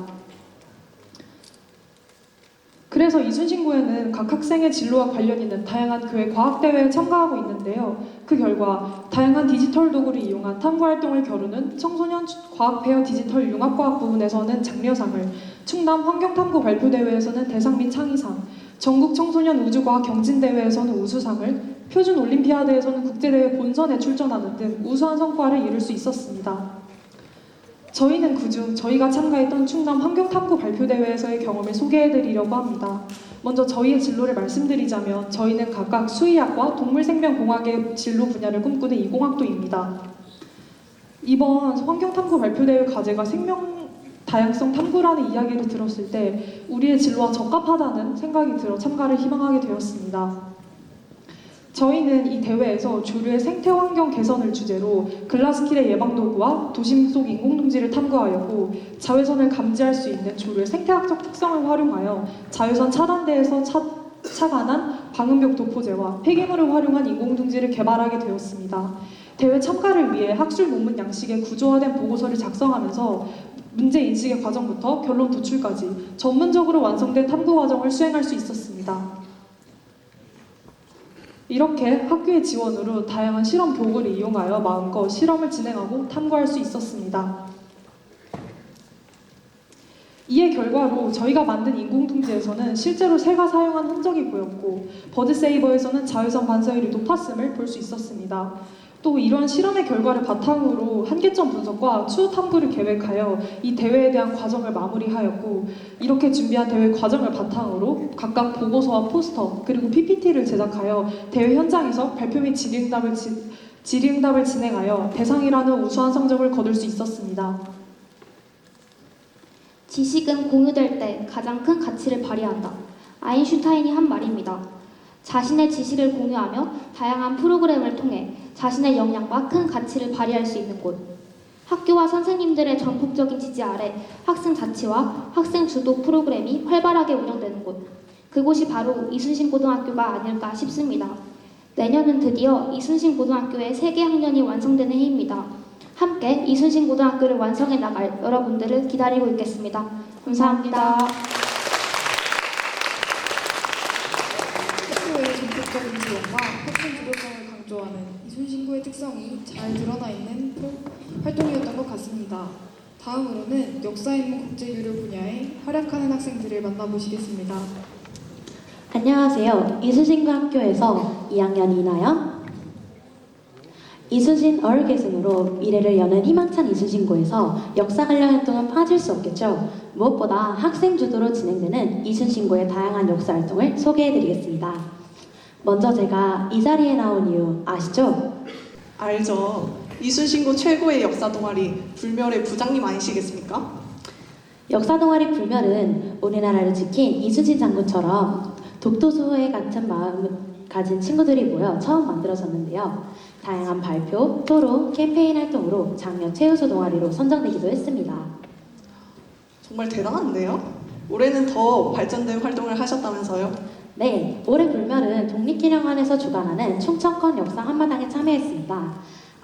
그래서 이순신고에는 각 학생의 진로와 관련 있는 다양한 교회 과학대회에 참가하고 있는데요. 그 결과 다양한 디지털 도구를 이용한 탐구활동을 겨루는 청소년 과학페어 디지털 융합과학 부분에서는 장려상을, 충남 환경탐구 발표대회에서는 대상 및 창의상, 전국 청소년 우주과학 경진대회에서는 우수상을, 표준 올림피아드에서는 국제대회 본선에 출전하는 등 우수한 성과를 이룰 수 있었습니다. 저희는 그중 저희가 참가했던 충남 환경탐구 발표대회에서의 경험을 소개해드리려고 합니다. 먼저 저희의 진로를 말씀드리자면 저희는 각각 수의학과 동물생명공학의 진로 분야를 꿈꾸는 이공학도입니다. 이번 환경탐구 발표대회 과제가 생명 다양성 탐구라는 이야기를 들었을 때 우리의 진로와 적합하다는 생각이 들어 참가를 희망하게 되었습니다. 저희는 이 대회에서 조류의 생태환경 개선을 주제로 글라스킬의 예방도구와 도심 속 인공둥지를 탐구하였고 자외선을 감지할 수 있는 조류의 생태학적 특성을 활용하여 자외선 차단대에서 착안한 방음벽 도포제와 폐기물을 활용한 인공둥지를 개발하게 되었습니다. 대회 참가를 위해 학술 논문 양식의 구조화된 보고서를 작성하면서 문제인식의 과정부터 결론 도출까지 전문적으로 완성된 탐구 과정을 수행할 수 있었습니다. 이렇게 학교의 지원으로 다양한 실험 교구를 이용하여 마음껏 실험을 진행하고 탐구할 수 있었습니다. 이의 결과로 저희가 만든 인공둥지에서는 실제로 새가 사용한 흔적이 보였고 버드세이버에서는 자외선 반사율이 높았음을 볼 수 있었습니다. 또 이러한 실험의 결과를 바탕으로 한계점 분석과 추후 탐구를 계획하여 이 대회에 대한 과정을 마무리하였고 이렇게 준비한 대회 과정을 바탕으로 각각 보고서와 포스터 그리고 PPT를 제작하여 대회 현장에서 발표 및 질의응답을 진행하여 대상이라는 우수한 성적을 거둘 수 있었습니다. 지식은 공유될 때 가장 큰 가치를 발휘한다. 아인슈타인이 한 말입니다. 자신의 지식을 공유하며 다양한 프로그램을 통해 자신의 역량과 큰 가치를 발휘할 수 있는 곳. 학교와 선생님들의 전폭적인 지지 아래 학생 자치와 학생 주도 프로그램이 활발하게 운영되는 곳. 그곳이 바로 이순신고등학교가 아닐까 싶습니다. 내년은 드디어 이순신고등학교의 3개 학년이 완성되는 해입니다. 함께 이순신고등학교를 완성해 나갈 여러분들을 기다리고 있겠습니다. 감사합니다. 학교의 전폭적인 지원과 학생 주도성을 강조하는 이순신고의 특성이 잘 드러나 있는 활동이었던 것 같습니다. 다음으로는 역사인문 국제유료 분야에 활약하는 학생들을 만나보시겠습니다. 안녕하세요. 이순신고학교에서 2학년 이나연, 이순신 어울개순으로 미래를 여는 희망찬 이순신고에서 역사 관련 활동은 빠질 수 없겠죠. 무엇보다 학생 주도로 진행되는 이순신고의 다양한 역사 활동을 소개해드리겠습니다. 먼저 제가 이 자리에 나온 이유 아시죠? 알죠. 이순신고 최고의 역사 동아리 불멸의 부장님 아니시겠습니까? 역사 동아리 불멸은 우리나라를 지킨 이순신 장군처럼 독도수호의 같은 마음을 가진 친구들이 모여 처음 만들어졌는데요. 다양한 발표, 토론, 캠페인 활동으로 작년 최우수 동아리로 선정되기도 했습니다. 정말 대단한데요? 올해는 더 발전된 활동을 하셨다면서요? 네, 올해 불멸은 독립기념관에서 주관하는 충청권 역사 한마당에 참여했습니다.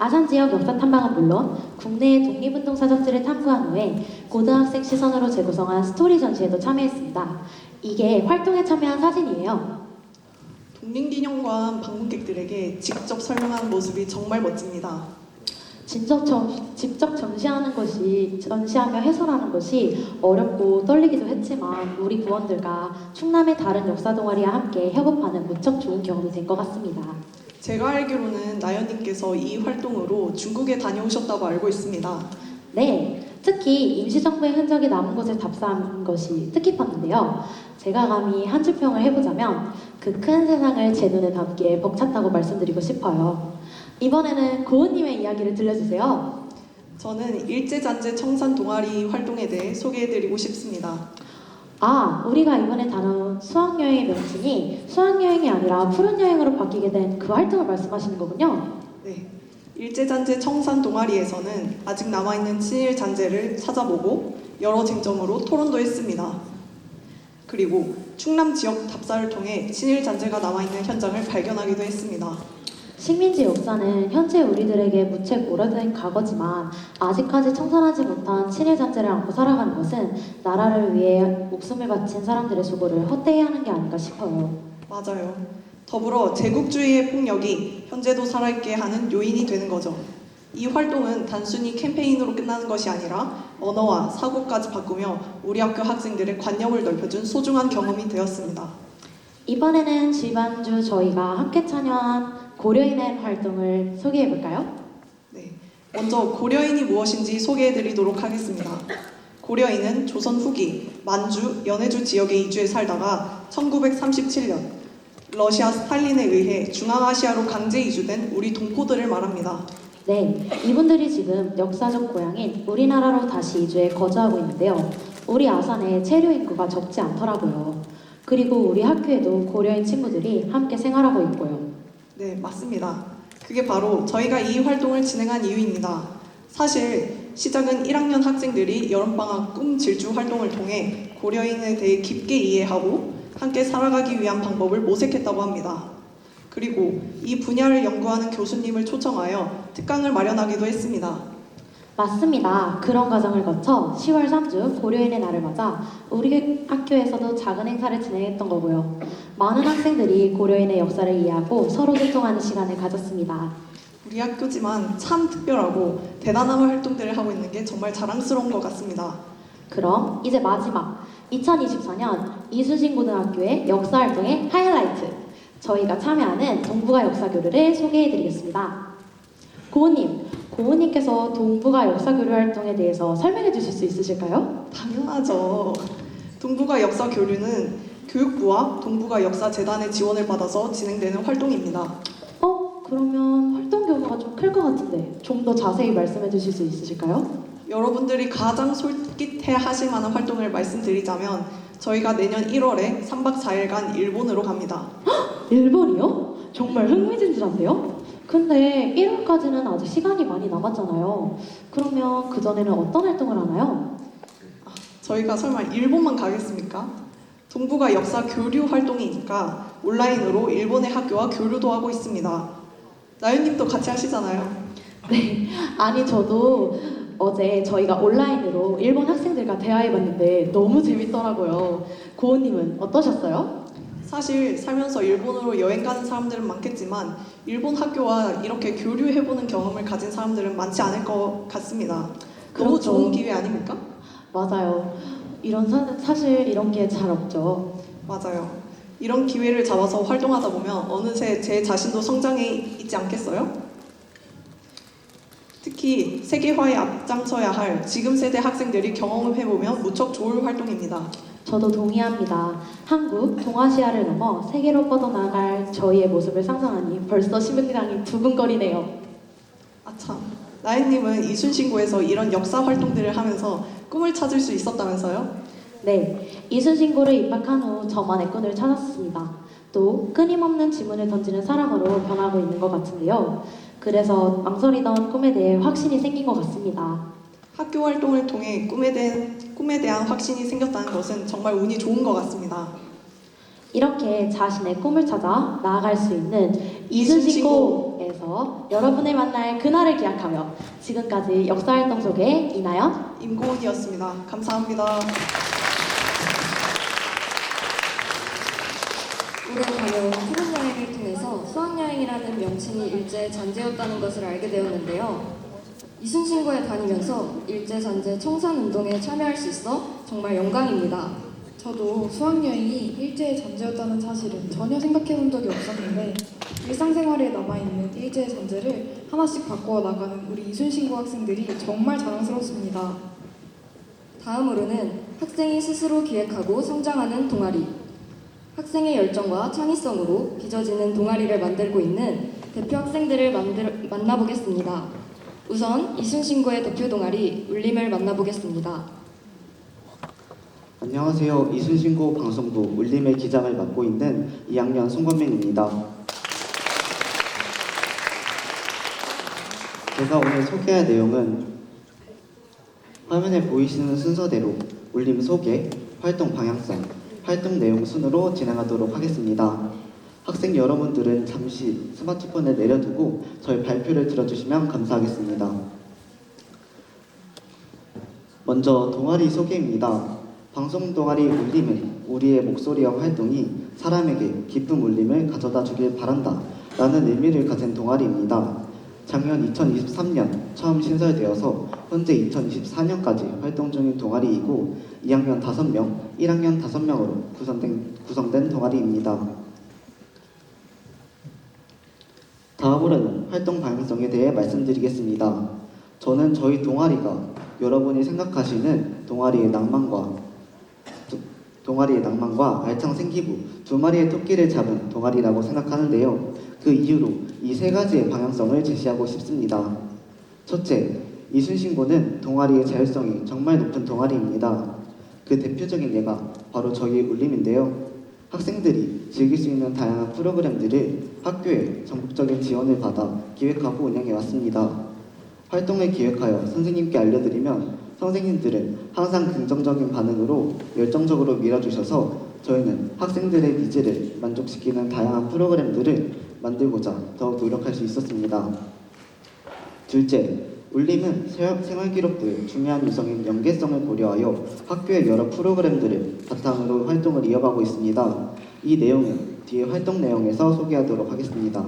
아산 지역 역사 탐방은 물론 국내의 독립운동 사적지를 탐구한 후에 고등학생 시선으로 재구성한 스토리 전시에도 참여했습니다. 이게 활동에 참여한 사진이에요. 독립기념관 방문객들에게 직접 설명하는 모습이 정말 멋집니다. 직접 전시하며 해설하는 것이 어렵고 떨리기도 했지만 우리 부원들과 충남의 다른 역사 동아리와 함께 협업하는 무척 좋은 경험이 된 것 같습니다. 제가 알기로는 나연님께서 이 활동으로 중국에 다녀오셨다고 알고 있습니다. 네, 특히 임시정부의 흔적이 남은 곳을 답사한 것이 뜻깊었는데요. 제가 감히 한 줄 평을 해보자면 그 큰 세상을 제 눈에 담기에 벅찼다고 말씀드리고 싶어요. 이번에는 고은님의 이야기를 들려주세요. 저는 일제잔재 청산 동아리 활동에 대해 소개해드리고 싶습니다. 아, 우리가 이번에 다룬 수학여행의 명칭이 수학여행이 아니라 푸른여행으로 바뀌게 된 그 활동을 말씀하시는 거군요. 네, 일제잔재 청산 동아리에서는 아직 남아있는 친일 잔재를 찾아보고 여러 쟁점으로 토론도 했습니다. 그리고 충남 지역 답사를 통해 친일 잔재가 남아있는 현장을 발견하기도 했습니다. 식민지 역사는 현재 우리들에게 무척 오래된 과거지만 아직까지 청산하지 못한 친일 잔재를 안고 살아가는 것은 나라를 위해 목숨을 바친 사람들의 수고를 헛되이 하는 게 아닌가 싶어요. 맞아요. 더불어 제국주의의 폭력이 현재도 살아있게 하는 요인이 되는 거죠. 이 활동은 단순히 캠페인으로 끝나는 것이 아니라 언어와 사고까지 바꾸며 우리 학교 학생들의 관념을 넓혀준 소중한 경험이 되었습니다. 이번에는 지난주 저희가 함께 참여한 고려인의 활동을 소개해볼까요? 네, 먼저 고려인이 무엇인지 소개해드리도록 하겠습니다. 고려인은 조선 후기 만주, 연해주 지역에 이주해 살다가 1937년 러시아 스탈린에 의해 중앙아시아로 강제 이주된 우리 동포들을 말합니다. 네, 이분들이 지금 역사적 고향인 우리나라로 다시 이주해 거주하고 있는데요. 우리 아산에 체류 인구가 적지 않더라고요. 그리고 우리 학교에도 고려인 친구들이 함께 생활하고 있고요. 네, 맞습니다. 그게 바로 저희가 이 활동을 진행한 이유입니다. 사실 시작은 1학년 학생들이 여름방학 꿈 질주 활동을 통해 고려인에 대해 깊게 이해하고 함께 살아가기 위한 방법을 모색했다고 합니다. 그리고 이 분야를 연구하는 교수님을 초청하여 특강을 마련하기도 했습니다. 맞습니다. 그런 과정을 거쳐 10월 3주 고려인의 날을 맞아 우리 학교에서도 작은 행사를 진행했던 거고요. 많은 학생들이 고려인의 역사를 이해하고 서로 소통하는 시간을 가졌습니다. 우리 학교지만 참 특별하고 대단한 활동들을 하고 있는 게 정말 자랑스러운 것 같습니다. 그럼 이제 마지막 2024년 이순신 고등학교의 역사 활동의 하이라이트, 저희가 참여하는 동북아 역사 교류를 소개해드리겠습니다. 고은님께서 동북아 역사 교류 활동에 대해서 설명해 주실 수 있으실까요? 당연하죠. 동북아 역사 교류는 교육부와 동북아 역사 재단의 지원을 받아서 진행되는 활동입니다. 그러면 활동 규모가 좀 클 것 같은데 좀 더 자세히 말씀해 주실 수 있으실까요? 여러분들이 가장 솔깃해 하실 만한 활동을 말씀드리자면 저희가 내년 1월에 3박 4일간 일본으로 갑니다. 일본이요? 정말 흥미진진한데요? 근데 1월까지는 아직 시간이 많이 남았잖아요. 그러면 그전에는 어떤 활동을 하나요? 저희가 설마 일본만 가겠습니까? 동북아 역사 교류 활동이니까 온라인으로 일본의 학교와 교류도 하고 있습니다. 나윤님도 같이 하시잖아요. 네, 아니 저도 어제 저희가 온라인으로 일본 학생들과 대화해봤는데 너무 재밌더라고요. 고은님은 어떠셨어요? 사실 살면서 일본으로 여행 가는 사람들은 많겠지만 일본 학교와 이렇게 교류해보는 경험을 가진 사람들은 많지 않을 것 같습니다. 너무 그렇죠. 좋은 기회 아닙니까? 맞아요. 사실 이런 게 잘 없죠. 맞아요. 이런 기회를 잡아서 활동하다 보면 어느새 제 자신도 성장해 있지 않겠어요? 특히 세계화에 앞장서야 할 지금 세대 학생들이 경험해보면 무척 좋을 활동입니다. 저도 동의합니다. 한국, 동아시아를 넘어 세계로 뻗어나갈 저희의 모습을 상상하니 벌써 심장이 두근거리네요. 아참, 나인님은 이순신고에서 이런 역사 활동들을 하면서 꿈을 찾을 수 있었다면서요? 네, 이순신고를 입학한 후 저만의 꿈을 찾았습니다. 또 끊임없는 지문을 던지는 사람으로 변하고 있는 것 같은데요. 그래서 망설이던 꿈에 대해 확신이 생긴 것 같습니다. 학교 활동을 통해 꿈에 대한 확신이 생겼다는 것은 정말 운이 좋은 것 같습니다. 이렇게 자신의 꿈을 찾아 나아갈 수 있는 이순신고에서 여러분을 만날 그날을 기약하며 지금까지 역사활동 소개 이나연, 임고은이었습니다. 감사합니다. 올해 다녀온 푸른 여행을 통해서 수학여행이라는 명칭이 일제의 잔재였다는 것을 알게 되었는데요. 이순신고에 다니면서 일제잔재 청산운동에 참여할 수 있어 정말 영광입니다. 저도 수학여행이 일제의 잔재였다는 사실은 전혀 생각해 본 적이 없었는데 일상생활에 남아있는 일제의 잔재를 하나씩 바꾸어 나가는 우리 이순신고 학생들이 정말 자랑스럽습니다. 다음으로는 학생이 스스로 기획하고 성장하는 동아리. 학생의 열정과 창의성으로 빚어지는 동아리를 만들고 있는 대표 학생들을 만나보겠습니다. 우선 이순신고의 대표 동아리 울림을 만나보겠습니다. 안녕하세요. 이순신고 방송부 울림의 기장을 맡고 있는 2학년 송건민입니다. 제가 오늘 소개할 내용은 화면에 보이시는 순서대로 울림 소개, 활동 방향성, 활동 내용 순으로 진행하도록 하겠습니다. 학생 여러분들은 잠시 스마트폰을 내려두고 저희 발표를 들어주시면 감사하겠습니다. 먼저 동아리 소개입니다. 방송 동아리 울림은 우리의 목소리와 활동이 사람에게 기쁜 울림을 가져다 주길 바란다 라는 의미를 가진 동아리입니다. 작년 2023년 처음 신설되어서 현재 2024년까지 활동 중인 동아리이고 2학년 5명, 1학년 5명으로 구성된 동아리입니다. 다음으로는 활동 방향성에 대해 말씀드리겠습니다. 저는 저희 동아리가 여러분이 생각하시는 동아리의 낭만과 알찬 생기부, 두 마리의 토끼를 잡은 동아리라고 생각하는데요. 그 이유로 이 세 가지의 방향성을 제시하고 싶습니다. 첫째, 이순신고는 동아리의 자율성이 정말 높은 동아리입니다. 그 대표적인 예가 바로 저희 울림인데요. 학생들이 즐길 수 있는 다양한 프로그램들을 학교에 전국적인 지원을 받아 기획하고 운영해 왔습니다. 활동을 기획하여 선생님께 알려드리면 선생님들은 항상 긍정적인 반응으로 열정적으로 밀어주셔서 저희는 학생들의 니즈를 만족시키는 다양한 프로그램들을 만들고자 더욱 노력할 수 있었습니다. 둘째, 울림은 생활기록부의 중요한 요소인 연계성을 고려하여 학교의 여러 프로그램들을 바탕으로 활동을 이어가고 있습니다. 이 내용은 뒤에 활동 내용에서 소개하도록 하겠습니다.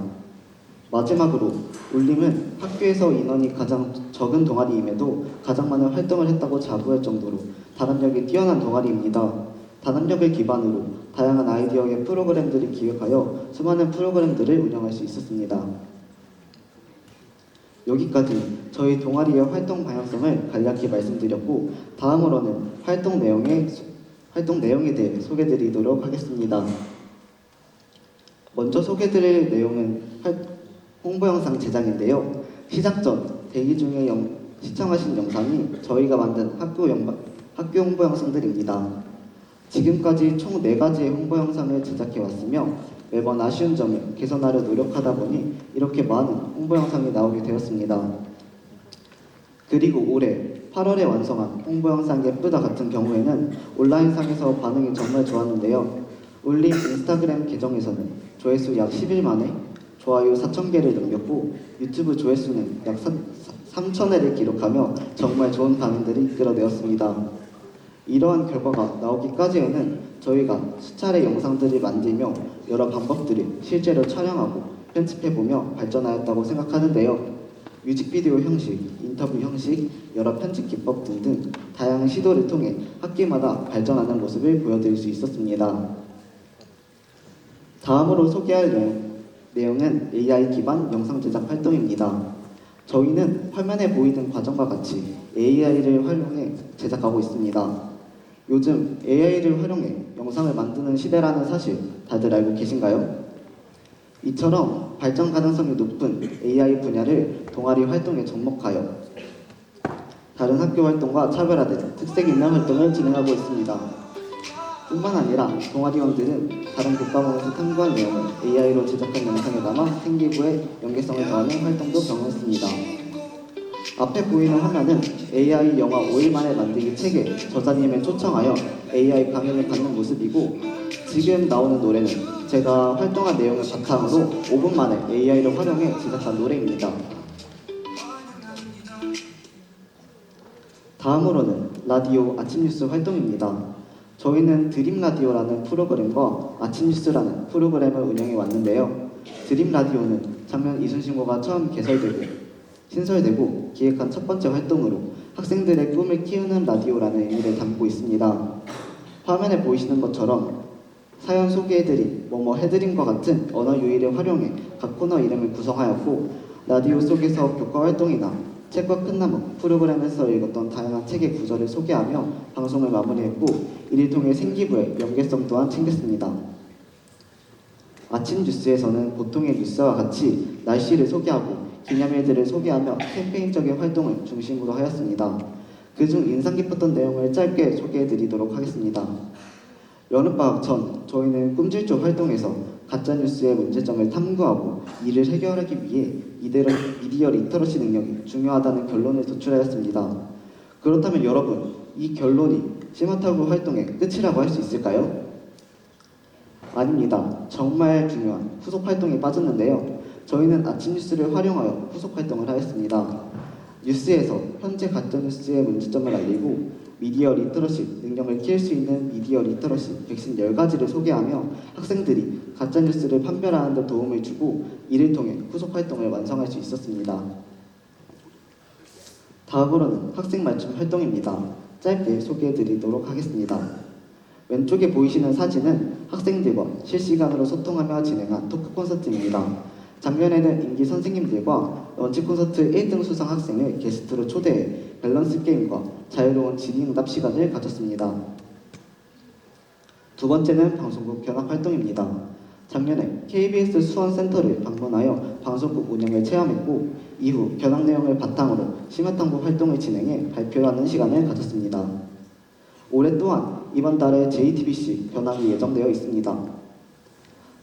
마지막으로 울림은 학교에서 인원이 가장 적은 동아리임에도 가장 많은 활동을 했다고 자부할 정도로 단합력이 뛰어난 동아리입니다. 단합력을 기반으로 다양한 아이디어의 프로그램들을 기획하여 수많은 프로그램들을 운영할 수 있었습니다. 여기까지 저희 동아리의 활동 방향성을 간략히 말씀드렸고 다음으로는 활동 내용에 대해 소개드리도록 하겠습니다. 먼저 소개드릴 내용은 홍보 영상 제작인데요. 시작 전 대기 중에 시청하신 영상이 저희가 만든 학교 홍보 영상들입니다. 지금까지 총 4가지의 홍보 영상을 제작해 왔으며 매번 아쉬운 점을 개선하려 노력하다 보니 이렇게 많은 홍보 영상이 나오게 되었습니다. 그리고 올해 8월에 완성한 홍보 영상 예쁘다 같은 경우에는 온라인상에서 반응이 정말 좋았는데요. 울림 인스타그램 계정에서는 조회수 약 10일 만에 좋아요 4,000개를 넘겼고 유튜브 조회수는 약 3,000회를 기록하며 정말 좋은 반응들이 이끌어내었습니다. 이러한 결과가 나오기까지에는 저희가 수차례 영상들을 만들며 여러 방법들을 실제로 촬영하고 편집해보며 발전하였다고 생각하는데요. 뮤직비디오 형식, 인터뷰 형식, 여러 편집 기법 등등 다양한 시도를 통해 학기마다 발전하는 모습을 보여드릴 수 있었습니다. 다음으로 소개할 내용은 AI 기반 영상 제작 활동입니다. 저희는 화면에 보이는 과정과 같이 AI를 활용해 제작하고 있습니다. 요즘 AI를 활용해 영상을 만드는 시대라는 사실 다들 알고 계신가요? 이처럼 발전 가능성이 높은 AI 분야를 동아리 활동에 접목하여 다른 학교 활동과 차별화된 특색 있는 활동을 진행하고 있습니다. 뿐만 아니라 동아리원들은 다른 교과목에서 탐구한 내용을 AI로 제작한 영상에 담아 생기부의 연계성을 더하는 활동도 병행했습니다. 앞에 보이는 화면은 AI 영화 5일 만에 만들기 책의 저자님을 초청하여 AI 강연을 받는 모습이고, 지금 나오는 노래는 제가 활동한 내용을 바탕으로 5분 만에 AI를 활용해 제작한 노래입니다. 다음으로는 라디오 아침 뉴스 활동입니다. 저희는 드림 라디오라는 프로그램과 아침 뉴스라는 프로그램을 운영해 왔는데요. 드림 라디오는 작년 이순신고가 처음 신설되고 기획한 첫 번째 활동으로 학생들의 꿈을 키우는 라디오라는 의미를 담고 있습니다. 화면에 보이시는 것처럼 사연 소개해드림, 뭐뭐 해드림과 같은 언어 유희를 활용해 각 코너 이름을 구성하였고, 라디오 속에서 교과 활동이나 책과 큰 나무 프로그램에서 읽었던 다양한 책의 구절을 소개하며 방송을 마무리했고, 이를 통해 생기부의 연계성 또한 챙겼습니다. 아침 뉴스에서는 보통의 뉴스와 같이 날씨를 소개하고 기념일들을 소개하며 캠페인적인 활동을 중심으로 하였습니다. 그중 인상 깊었던 내용을 짧게 소개해드리도록 하겠습니다. 여름방학 전 저희는 꿈질주 활동에서 가짜뉴스의 문제점을 탐구하고 이를 해결하기 위해 미디어 리터러시 능력이 중요하다는 결론을 도출하였습니다. 그렇다면 여러분, 이 결론이 시마타구 활동의 끝이라고 할 수 있을까요? 아닙니다. 정말 중요한 후속 활동에 빠졌는데요. 저희는 아침 뉴스를 활용하여 후속 활동을 하였습니다. 뉴스에서 현재 가짜뉴스의 문제점을 알리고 미디어 리터러시 능력을 키울 수 있는 미디어 리터러시 백신 10가지를 소개하며 학생들이 가짜뉴스를 판별하는 데 도움을 주고, 이를 통해 후속 활동을 완성할 수 있었습니다. 다음으로는 학생 맞춤 활동입니다. 짧게 소개해드리도록 하겠습니다. 왼쪽에 보이시는 사진은 학생들과 실시간으로 소통하며 진행한 토크 콘서트입니다. 작년에는 임기 선생님들과 런치 콘서트 1등 수상 학생을 게스트로 초대해 밸런스 게임과 자유로운 질의응답 시간을 가졌습니다. 두 번째는 방송국 견학 활동입니다. 작년에 KBS 수원센터를 방문하여 방송국 운영을 체험했고, 이후 견학 내용을 바탕으로 심화탐구 활동을 진행해 발표하는 시간을 가졌습니다. 올해 또한 이번 달에 JTBC 견학이 예정되어 있습니다.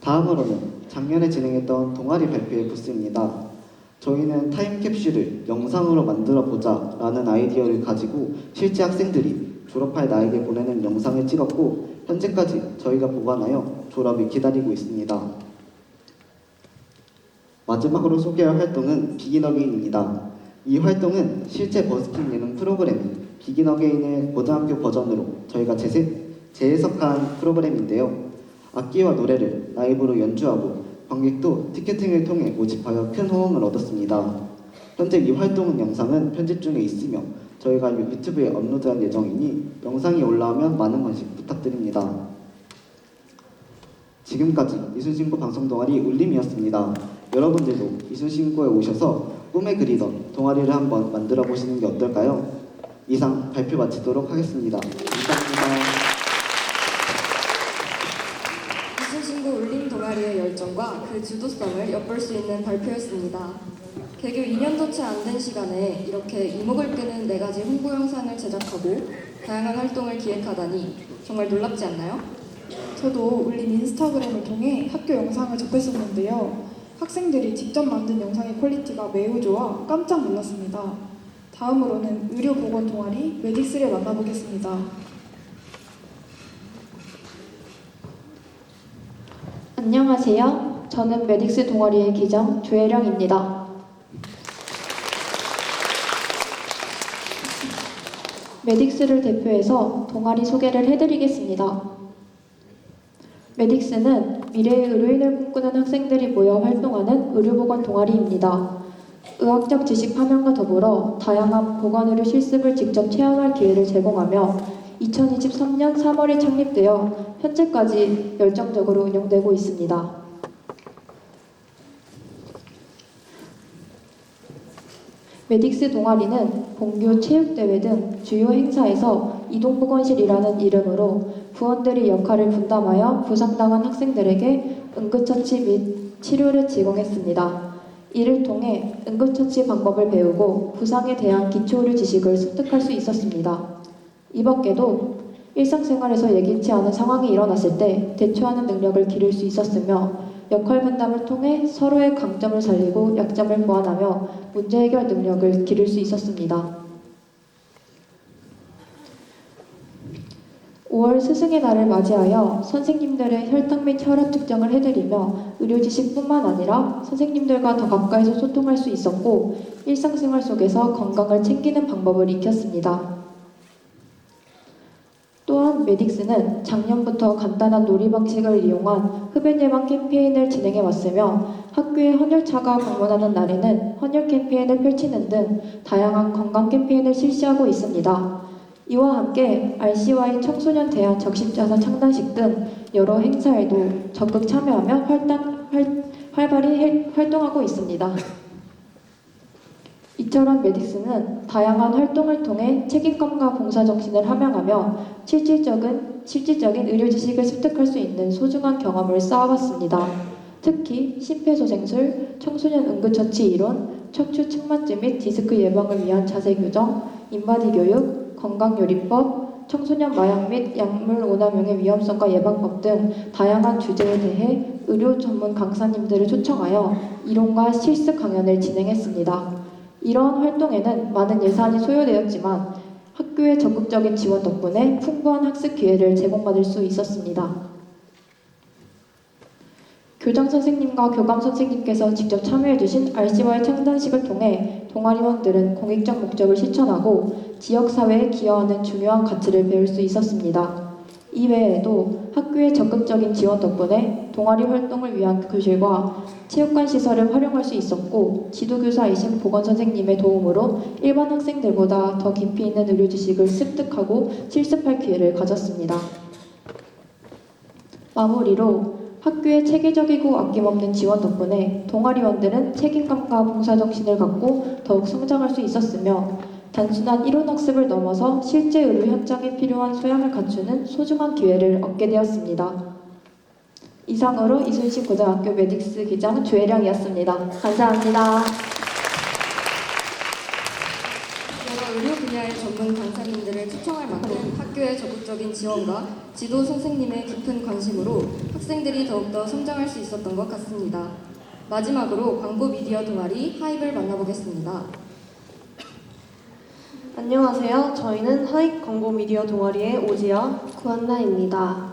다음으로는 작년에 진행했던 동아리 발표회 부스입니다. 저희는 타임캡슐을 영상으로 만들어보자 라는 아이디어를 가지고 실제 학생들이 졸업할 나에게 보내는 영상을 찍었고, 현재까지 저희가 보관하여 졸업을 기다리고 있습니다. 마지막으로 소개할 활동은 비긴 어게인입니다. 이 활동은 실제 버스킹 예능 프로그램인 비긴 어게인의 고등학교 버전으로 저희가 재해석한 프로그램인데요. 악기와 노래를 라이브로 연주하고 관객도 티켓팅을 통해 모집하여 큰 호응을 얻었습니다. 현재 이 활동 영상은 편집 중에 있으며 저희가 유튜브에 업로드할 예정이니 영상이 올라오면 많은 관심 부탁드립니다. 지금까지 이순신고 방송 동아리 울림이었습니다. 여러분들도 이순신고에 오셔서 꿈에 그리던 동아리를 한번 만들어 보시는 게 어떨까요? 이상 발표 마치도록 하겠습니다. 감사합니다. 이순신고 울림 동아리의 열정과 그 주도성을 엿볼 수 있는 발표였습니다. 개교 2년도 채 안 된 시간에 이렇게 이목을 끄는 4가지 홍보 영상을 제작하고 다양한 활동을 기획하다니 정말 놀랍지 않나요? 저도 울림 인스타그램을 통해 학교 영상을 접했었는데요. 학생들이 직접 만든 영상의 퀄리티가 매우 좋아 깜짝 놀랐습니다. 다음으로는 의료보건 동아리 메딕스를 만나보겠습니다. 안녕하세요. 저는 메딕스 동아리의 기장 조혜령입니다. 메딕스를 대표해서 동아리 소개를 해드리겠습니다. 메딕스는 미래의 의료인을 꿈꾸는 학생들이 모여 활동하는 의료보건 동아리입니다. 의학적 지식 파면과 더불어 다양한 보건의료 실습을 직접 체험할 기회를 제공하며 2023년 3월에 창립되어 현재까지 열정적으로 운영되고 있습니다. 메딕스 동아리는 본교 체육대회 등 주요 행사에서 이동보건실이라는 이름으로 부원들이 역할을 분담하여 부상당한 학생들에게 응급처치 및 치료를 제공했습니다. 이를 통해 응급처치 방법을 배우고 부상에 대한 기초의료 지식을 습득할 수 있었습니다. 이 밖에도 일상생활에서 예기치 않은 상황이 일어났을 때 대처하는 능력을 기를 수 있었으며 역할 분담을 통해 서로의 강점을 살리고 약점을 보완하며 문제 해결 능력을 기를 수 있었습니다. 5월 스승의 날을 맞이하여 선생님들의 혈당 및 혈압 측정을 해드리며 의료 지식뿐만 아니라 선생님들과 더 가까이서 소통할 수 있었고 일상생활 속에서 건강을 챙기는 방법을 익혔습니다. 또한 메딕스는 작년부터 간단한 놀이 방식을 이용한 흡연 예방 캠페인을 진행해 왔으며 학교에 헌혈차가 방문하는 날에는 헌혈 캠페인을 펼치는 등 다양한 건강 캠페인을 실시하고 있습니다. 이와 함께 RCY 청소년 대안 적십자사 창단식 등 여러 행사에도 적극 참여하며 활발히 활동하고 있습니다. 이처럼 메딕스는 다양한 활동을 통해 책임감과 봉사정신을 함양하며 실질적인 의료 지식을 습득할 수 있는 소중한 경험을 쌓아왔습니다. 특히 심폐소생술, 청소년 응급처치 이론, 척추 측만증 및 디스크 예방을 위한 자세 교정, 인바디 교육, 건강요리법, 청소년 마약 및 약물 오남용의 위험성과 예방법 등 다양한 주제에 대해 의료 전문 강사님들을 초청하여 이론과 실습 강연을 진행했습니다. 이러한 활동에는 많은 예산이 소요되었지만 학교의 적극적인 지원 덕분에 풍부한 학습 기회를 제공받을 수 있었습니다. 교장 선생님과 교감 선생님께서 직접 참여해주신 RCY 창단식을 통해 동아리원들은 공익적 목적을 실천하고 지역사회에 기여하는 중요한 가치를 배울 수 있었습니다. 이외에도 학교의 적극적인 지원 덕분에 동아리 활동을 위한 교실과 체육관 시설을 활용할 수 있었고 지도교사이신 보건선생님의 도움으로 일반 학생들보다 더 깊이 있는 의료 지식을 습득하고 실습할 기회를 가졌습니다. 마무리로 학교의 체계적이고 아낌없는 지원 덕분에 동아리원들은 책임감과 봉사정신을 갖고 더욱 성장할 수 있었으며 단순한 이론 학습을 넘어서 실제 의료 현장에 필요한 소양을 갖추는 소중한 기회를 얻게 되었습니다. 이상으로 이순신 고등학교 메딕스 기장 조혜령이었습니다. 감사합니다. 여러 의료 분야의 전문 강사님들을 초청할 만큼 학교의 적극적인 지원과 지도 선생님의 깊은 관심으로 학생들이 더욱더 성장할 수 있었던 것 같습니다. 마지막으로 광고 미디어 동아리 하입을 만나보겠습니다. 안녕하세요. 저희는 하익 광고 미디어 동아리의 오지아, 구한나입니다.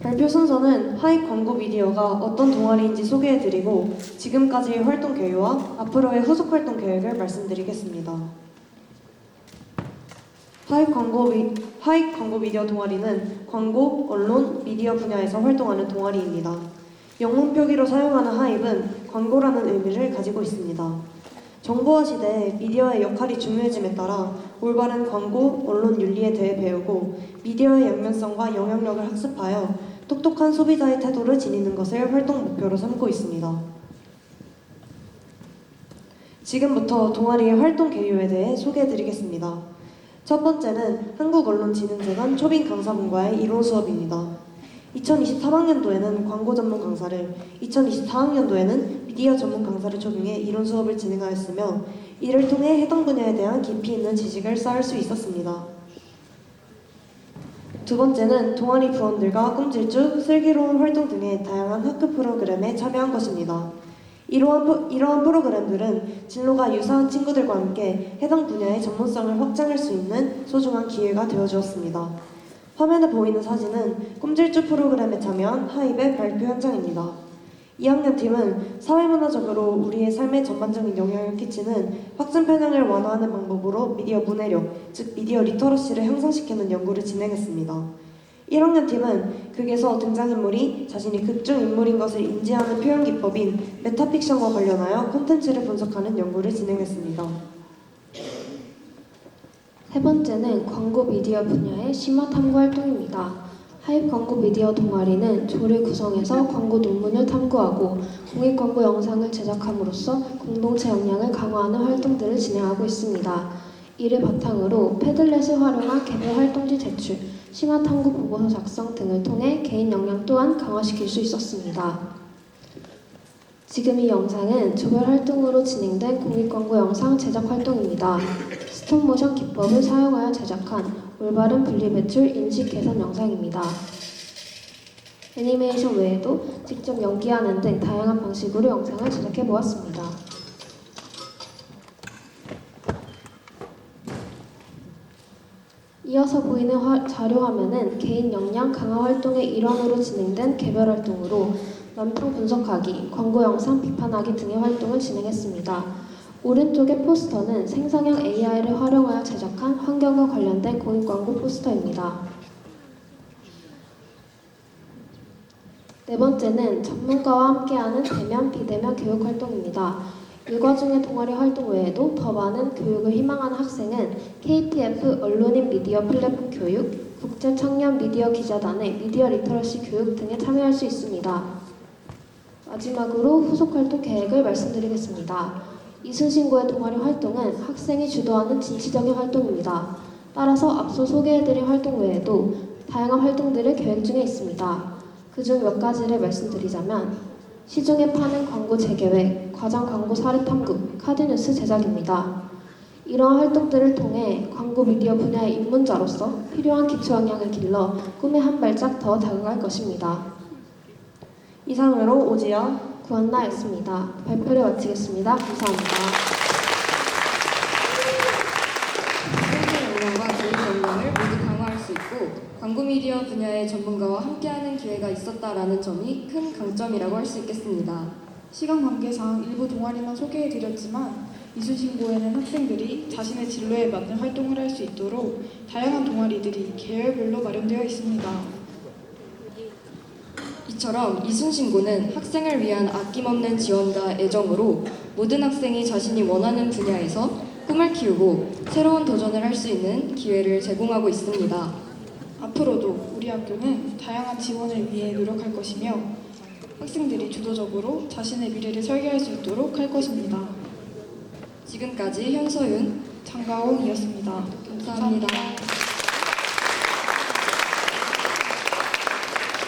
발표 순서는 하익 광고 미디어가 어떤 동아리인지 소개해드리고 지금까지의 활동 계획와 앞으로의 후속 활동 계획을 말씀드리겠습니다. 하익 광고 미디어 동아리는 광고, 언론, 미디어 분야에서 활동하는 동아리입니다. 영문 표기로 사용하는 하입은 광고라는 의미를 가지고 있습니다. 정보화 시대에 미디어의 역할이 중요해짐에 따라 올바른 광고, 언론 윤리에 대해 배우고 미디어의 양면성과 영향력을 학습하여 똑똑한 소비자의 태도를 지니는 것을 활동 목표로 삼고 있습니다. 지금부터 동아리의 활동 개요에 대해 소개해드리겠습니다. 첫 번째는 한국언론진흥재단 초빙 강사분과의 이론 수업입니다. 2023학년도에는 광고 전문 강사를, 2024학년도에는 미디어 전문 강사를 초빙해 이론 수업을 진행하였으며 이를 통해 해당 분야에 대한 깊이 있는 지식을 쌓을 수 있었습니다. 두 번째는 동아리 부원들과 꿈질주, 슬기로운 활동 등의 다양한 학급 프로그램에 참여한 것입니다. 이러한 프로그램들은 진로가 유사한 친구들과 함께 해당 분야의 전문성을 확장할 수 있는 소중한 기회가 되어주었습니다. 화면에 보이는 사진은 꿈질주 프로그램에 참여한 하입의 발표 현장입니다. 2학년 팀은 사회문화적으로 우리의 삶에 전반적인 영향을 끼치는 확증 편향을 완화하는 방법으로 미디어 문해력, 즉 미디어 리터러시를 향상시키는 연구를 진행했습니다. 1학년 팀은 극에서 등장인물이 자신이 극 중 인물인 것을 인지하는 표현 기법인 메타픽션과 관련하여 콘텐츠를 분석하는 연구를 진행했습니다. 세 번째는 광고 미디어 분야의 심화 탐구 활동입니다. 하입 광고 미디어 동아리는 조를 구성해서 광고 논문을 탐구하고 공익 광고 영상을 제작함으로써 공동체 역량을 강화하는 활동들을 진행하고 있습니다. 이를 바탕으로 패들렛을 활용한 개별 활동지 제출, 심화 탐구 보고서 작성 등을 통해 개인 역량 또한 강화시킬 수 있었습니다. 지금 이 영상은 조별 활동으로 진행된 공익광고 영상 제작 활동입니다. 스톱모션 기법을 사용하여 제작한 올바른 분리배출 인식 개선 영상입니다. 애니메이션 외에도 직접 연기하는 등 다양한 방식으로 영상을 제작해 보았습니다. 이어서 보이는 자료 화면은 개인 역량 강화 활동의 일환으로 진행된 개별 활동으로 남평 분석하기, 광고 영상 비판하기 등의 활동을 진행했습니다. 오른쪽의 포스터는 생성형 AI를 활용하여 제작한 환경과 관련된 공익광고 포스터입니다. 네 번째는 전문가와 함께하는 대면, 비대면 교육 활동입니다. 일과 중의 동아리 활동 외에도 더 많은 교육을 희망하는 학생은 KTF 언론인 미디어 플랫폼 교육, 국제 청년 미디어 기자단의 미디어 리터러시 교육 등에 참여할 수 있습니다. 마지막으로 후속 활동 계획을 말씀드리겠습니다. 이순신고의 동아리 활동은 학생이 주도하는 진취적인 활동입니다. 따라서 앞서 소개해드린 활동 외에도 다양한 활동들을 계획 중에 있습니다. 그중 몇 가지를 말씀드리자면 시중에 파는 광고 재계획, 과장 광고 사례 탐구, 카드뉴스 제작입니다. 이러한 활동들을 통해 광고 미디어 분야의 입문자로서 필요한 기초 역량을 길러 꿈에 한 발짝 더 다가갈 것입니다. 이상으로 오지연, 구한나였습니다. 발표를 마치겠습니다. 감사합니다. 학생의 역량과 교육 역량을 모두 강화할 수 있고 광고 미디어 분야의 전문가와 함께하는 기회가 있었다라는 점이 큰 강점이라고 할 수 있겠습니다. 시간 관계상 일부 동아리만 소개해드렸지만 이순신고에는 학생들이 자신의 진로에 맞는 활동을 할 수 있도록 다양한 동아리들이 계열별로 마련되어 있습니다. 이처럼 이순신고는 학생을 위한 아낌없는 지원과 애정으로 모든 학생이 자신이 원하는 분야에서 꿈을 키우고 새로운 도전을 할 수 있는 기회를 제공하고 있습니다. 앞으로도 우리 학교는 다양한 지원을 위해 노력할 것이며 학생들이 주도적으로 자신의 미래를 설계할 수 있도록 할 것입니다. 지금까지 현서윤, 장가온이었습니다. 감사합니다.